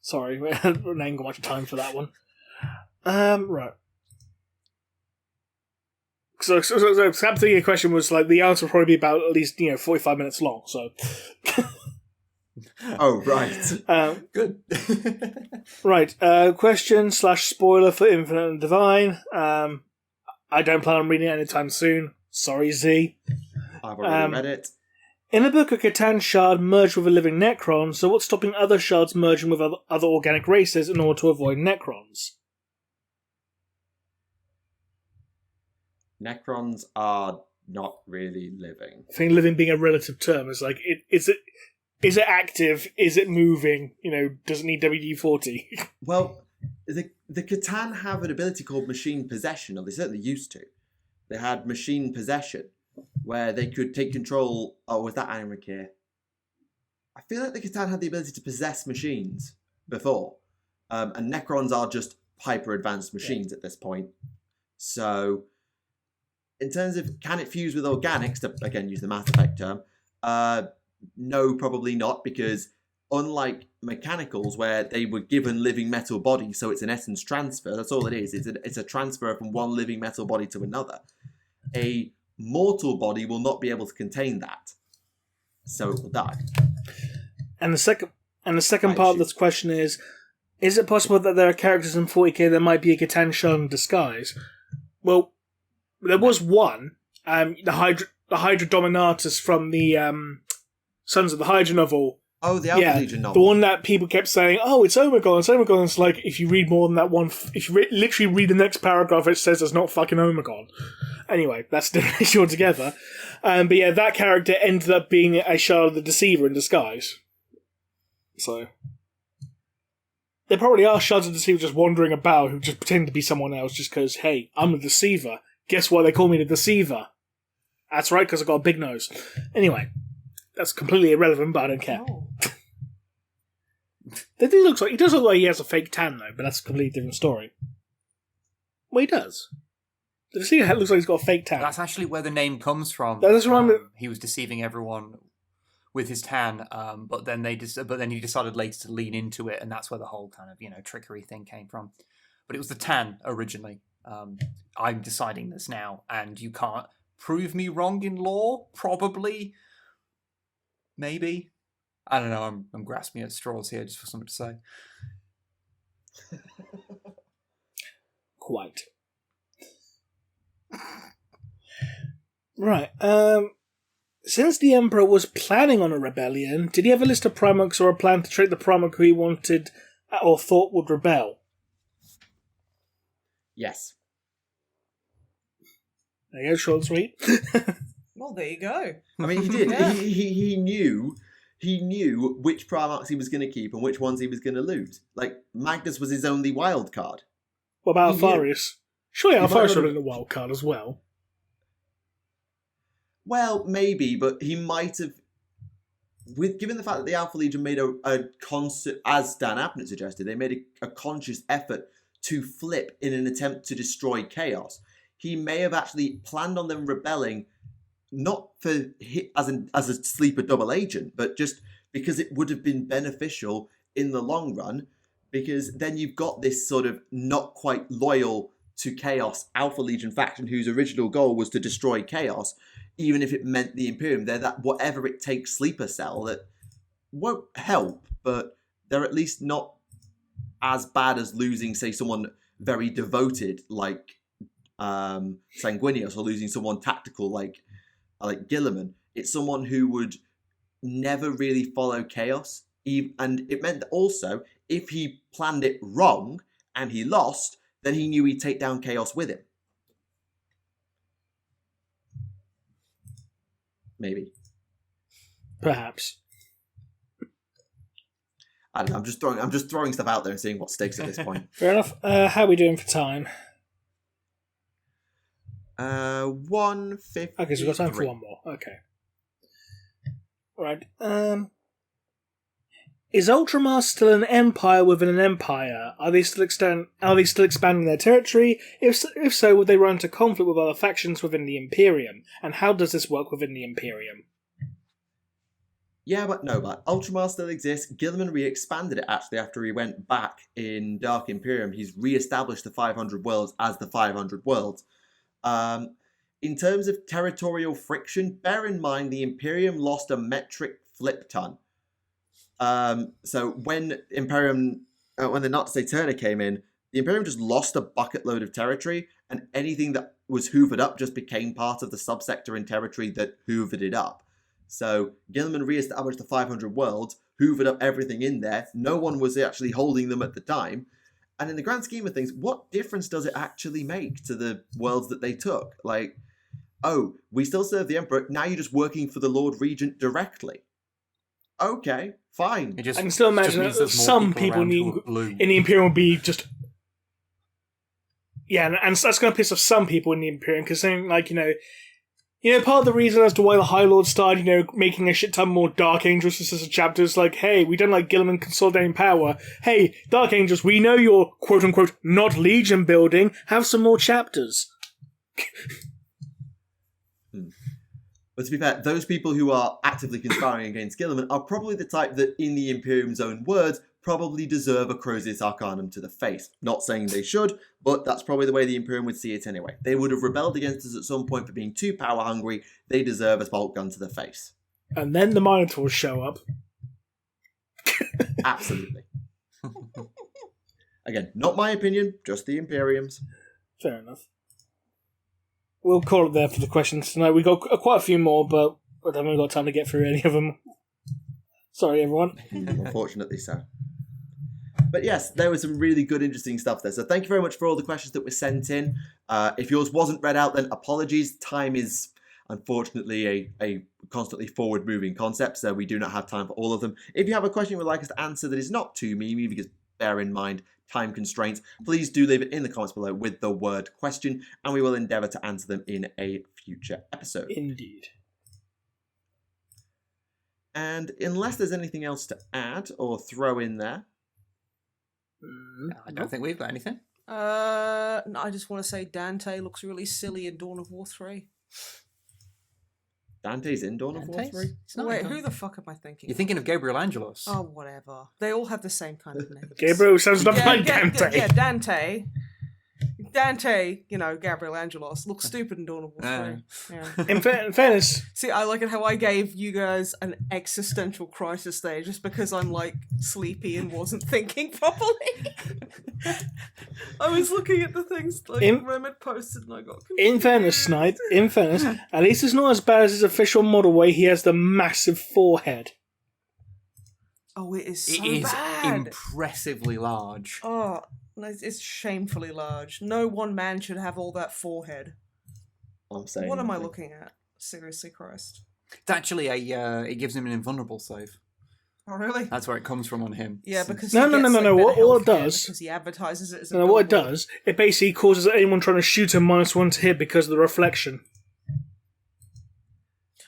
Sorry, we haven't got much time for that one. Right. So your question was the answer would probably be about at least 45 minutes long. So. Oh right. Good. Right. Question / spoiler for Infinite and Divine. I don't plan on reading it anytime soon. Sorry, Z. I've already read it. In the book, a Catan shard merged with a living Necron, so what's stopping other shards merging with other organic races in order to avoid Necrons? Necrons are not really living. I think living being a relative term is is it active? Is it moving? Does it need WD-40? Well, the Catan have an ability called machine possession, or they certainly used to. They had machine possession, where they could take control. Oh, was that Animakir? I feel like the Catan had the ability to possess machines before. And Necrons are just hyper-advanced machines at this point. So, in terms of can it fuse with organics, to again use the Mass Effect term, no, probably not, because unlike mechanicals where they were given living metal bodies, so it's an essence transfer, that's all it is. It's a transfer from one living metal body to another. A mortal body will not be able to contain that. So it will die. And the second part of this question is it possible that there are characters in 40k that might be a Catan shell in disguise? Well, there was one, the Hydra Dominatus from the Sons of the Hydra novel. Oh, the Alpha Legion novel. The one that people kept saying, oh, it's Omegon, it's Omegon. It's like, if you read more than that one, if you literally read the next paragraph, it says it's not fucking Omegon. Anyway, that's a different issue altogether. But yeah, that character ended up being a shell of the Deceiver in disguise. So, there probably are shards of the Deceiver just wandering about who just pretend to be someone else just because, hey, I'm the Deceiver. Guess why they call me the Deceiver? That's right, because I got a big nose. Anyway, that's completely irrelevant, but I don't care. Oh. He does look like he has a fake tan, though, but that's a completely different story. Well, he does. The Deceiver looks like he's got a fake tan. That's actually where the name comes from. That's what he was deceiving everyone with his tan, but then he decided later to lean into it, and that's where the whole kind of trickery thing came from. But it was the tan originally. I'm deciding this now, and you can't prove me wrong in law. Probably, maybe. I don't know. I'm grasping at straws here just for something to say. Quite. Right. Since the Emperor was planning on a rebellion, did he have a list of Primarchs or a plan to trick the Primarch who he wanted or thought would rebel? Yes. There you go, short and sweet. Well, there you go. I mean, he did. Yeah. He knew which Primarchs he was going to keep and which ones he was going to lose. Like, Magnus was his only wild card. What about Alfarius? Surely Alfarius would have been a wild card as well. Well, maybe, but he might have... Given the fact that the Alpha Legion made a constant, as Dan Abnett suggested, they made a conscious effort to flip in an attempt to destroy Chaos. He may have actually planned on them rebelling, not for as a sleeper double agent, but just because it would have been beneficial in the long run, because then you've got this sort of not quite loyal to Chaos Alpha Legion faction whose original goal was to destroy Chaos, even if it meant the Imperium. They're that whatever it takes sleeper cell that won't help, but they're at least not as bad as losing, say, someone very devoted like Sanguinius, or losing someone tactical like Guilliman. It's someone who would never really follow Chaos, and it meant that also if he planned it wrong and he lost, then he knew he'd take down Chaos with him. Maybe. Perhaps. I don't know. I'm just throwing stuff out there and seeing what sticks at this point. Fair enough. How are we doing for time? 1:50. Okay, so we've got time for one more. Okay. Right. Is Ultramar still an empire within an empire? Are they still expanding their territory? If so, would they run into conflict with other factions within the Imperium? And how does this work within the Imperium? Yeah, but no, but Ultramar still exists. Guilliman re-expanded it actually after he went back in Dark Imperium. He's re-established the 500 worlds as the 500 worlds. In terms of territorial friction, bear in mind the Imperium lost a metric flip ton. So when the Nazi Turner came in, the Imperium just lost a bucket load of territory, and anything that was hoovered up just became part of the subsector in territory that hoovered it up. So Guilliman re-established the 500 worlds, hoovered up everything in there. No one was actually holding them at the time. And in the grand scheme of things, what difference does it actually make to the worlds that they took? Like, oh, we still serve the Emperor, now you're just working for the Lord Regent directly. Okay, fine. I can still imagine that some people in the Imperium will be just... Yeah, and that's going to piss off some people in the Imperium, because then, You know, part of the reason as to why the High Lord started, making a shit ton more Dark Angels for sister chapters, like, hey, we don't like Gilliman consolidating power. Hey, Dark Angels, we know you're quote-unquote not Legion building. Have some more chapters. But to be fair, those people who are actively conspiring against Gilliman are probably the type that, in the Imperium's own words, probably deserve a Crozius Arcanum to the face. Not saying they should, but that's probably the way the Imperium would see it anyway. They would have rebelled against us at some point for being too power hungry. They deserve a bolt gun to the face. And then the Minotaurs show up. Absolutely. Again, not my opinion, just the Imperium's. Fair enough. We'll call it there for the questions tonight. We got quite a few more, but I haven't got time to get through any of them. Sorry, everyone. Unfortunately so. But yes, there was some really good, interesting stuff there. So thank you very much for all the questions that were sent in. If yours wasn't read out, then apologies. Time is, unfortunately, a constantly forward-moving concept, so we do not have time for all of them. If you have a question you would like us to answer that is not too memey, because bear in mind time constraints, please do leave it in the comments below with the word question, and we will endeavour to answer them in a future episode. Indeed. And unless there's anything else to add or throw in there, I don't think we've got anything. No, I just want to say Dante looks really silly in Dawn of War 3. Dante's in Dawn of War 3? Wait, who the fuck am I thinking? You're thinking of Gabriel Angelos. Oh, whatever. They all have the same kind of name. Gabriel sounds nothing like Dante. Yeah, Dante. Dante, Gabriel Angelos, looks stupid in Dawn of War 3. Yeah. In fairness... See, I like it how I gave you guys an existential crisis there just because I'm, sleepy and wasn't thinking properly. I was looking at the things, Rem had posted and I got confused. In fairness, Snipe, at least it's not as bad as his official model where he has the massive forehead. Oh, it is so It is bad. impressively large. Oh, it's shamefully large. No one man should have all that forehead. I'm saying What am I nothing. looking at? Seriously, Christ. It's actually it gives him an invulnerable save. Oh, really? That's where it comes from on him. Yeah, because No. he gets, What better all it healthcare does... because he advertises it as a No, what it billboard. does, it basically causes anyone trying to shoot him -1 to hit because of the reflection.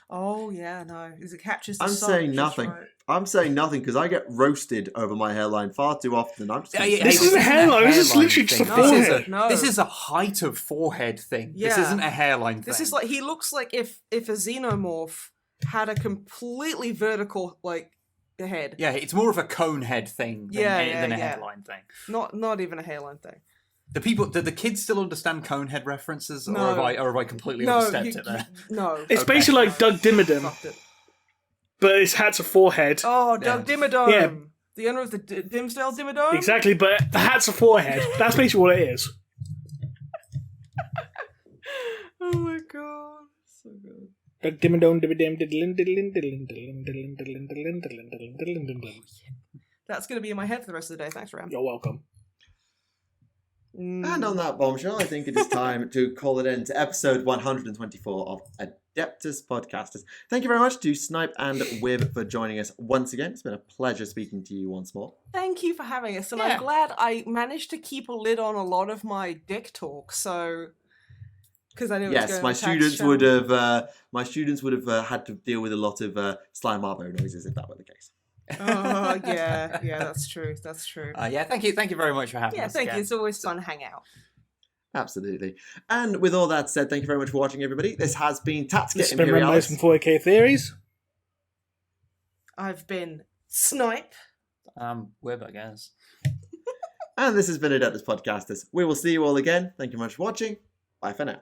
Oh, yeah, no. Because it catches the I'm sun, saying just nothing. right. I'm saying nothing because I get roasted over my hairline far too often. I'm just gonna say This isn't a hairline, this is literally just a forehead. No. This is a height of forehead thing. This Yeah. isn't a hairline thing. This is he looks like if a xenomorph had a completely vertical, head. Yeah, it's more of a cone head thing than, than a yeah. hairline thing. Not even a hairline thing. Do the kids still understand cone head references, No. or have I completely overstepped it there? No. It's Okay. basically like Doug Dimmadome, Fucked it. but his hat's a forehead. Oh, Doug Dimmadome. Yeah. The owner of the Dimsdale Dimmadome? Exactly, but the hat's a forehead. That's basically what it is. Oh my god. So good. Doug Dimmadome, diddlin, diddlin, diddlin, diddlin, diddlin, diddlin, diddlin, diddlin, diddlin, diddlin, diddlin, diddlin. That's going to be in my head for the rest of the day. Thanks, Ram. You're welcome. And on that bombshell, I think it is time to call it in to episode 124 of Adeptus Podcastus. Thank you very much to Snipe and Wib for joining us once again. It's been a pleasure speaking to you once more. Thank you for having us, and Yeah. I'm glad I managed to keep a lid on a lot of my dick talk. So, because I knew it was Yes, going my on tax students channel. would have had to deal with a lot of slime marbo noises if that were the case. Oh yeah, that's true. That's true. Yeah, thank you very much for having Yeah, us. thank again. you. It's always fun to hang out. Absolutely. And with all that said, thank you very much for watching, everybody. This has been Tactica This has been Remleiz Imperialis. from 4K Theories. I've been Snipe. Web, I guess. And this has been Adeptus Podcastus. We will see you all again. Thank you very much for watching. Bye for now.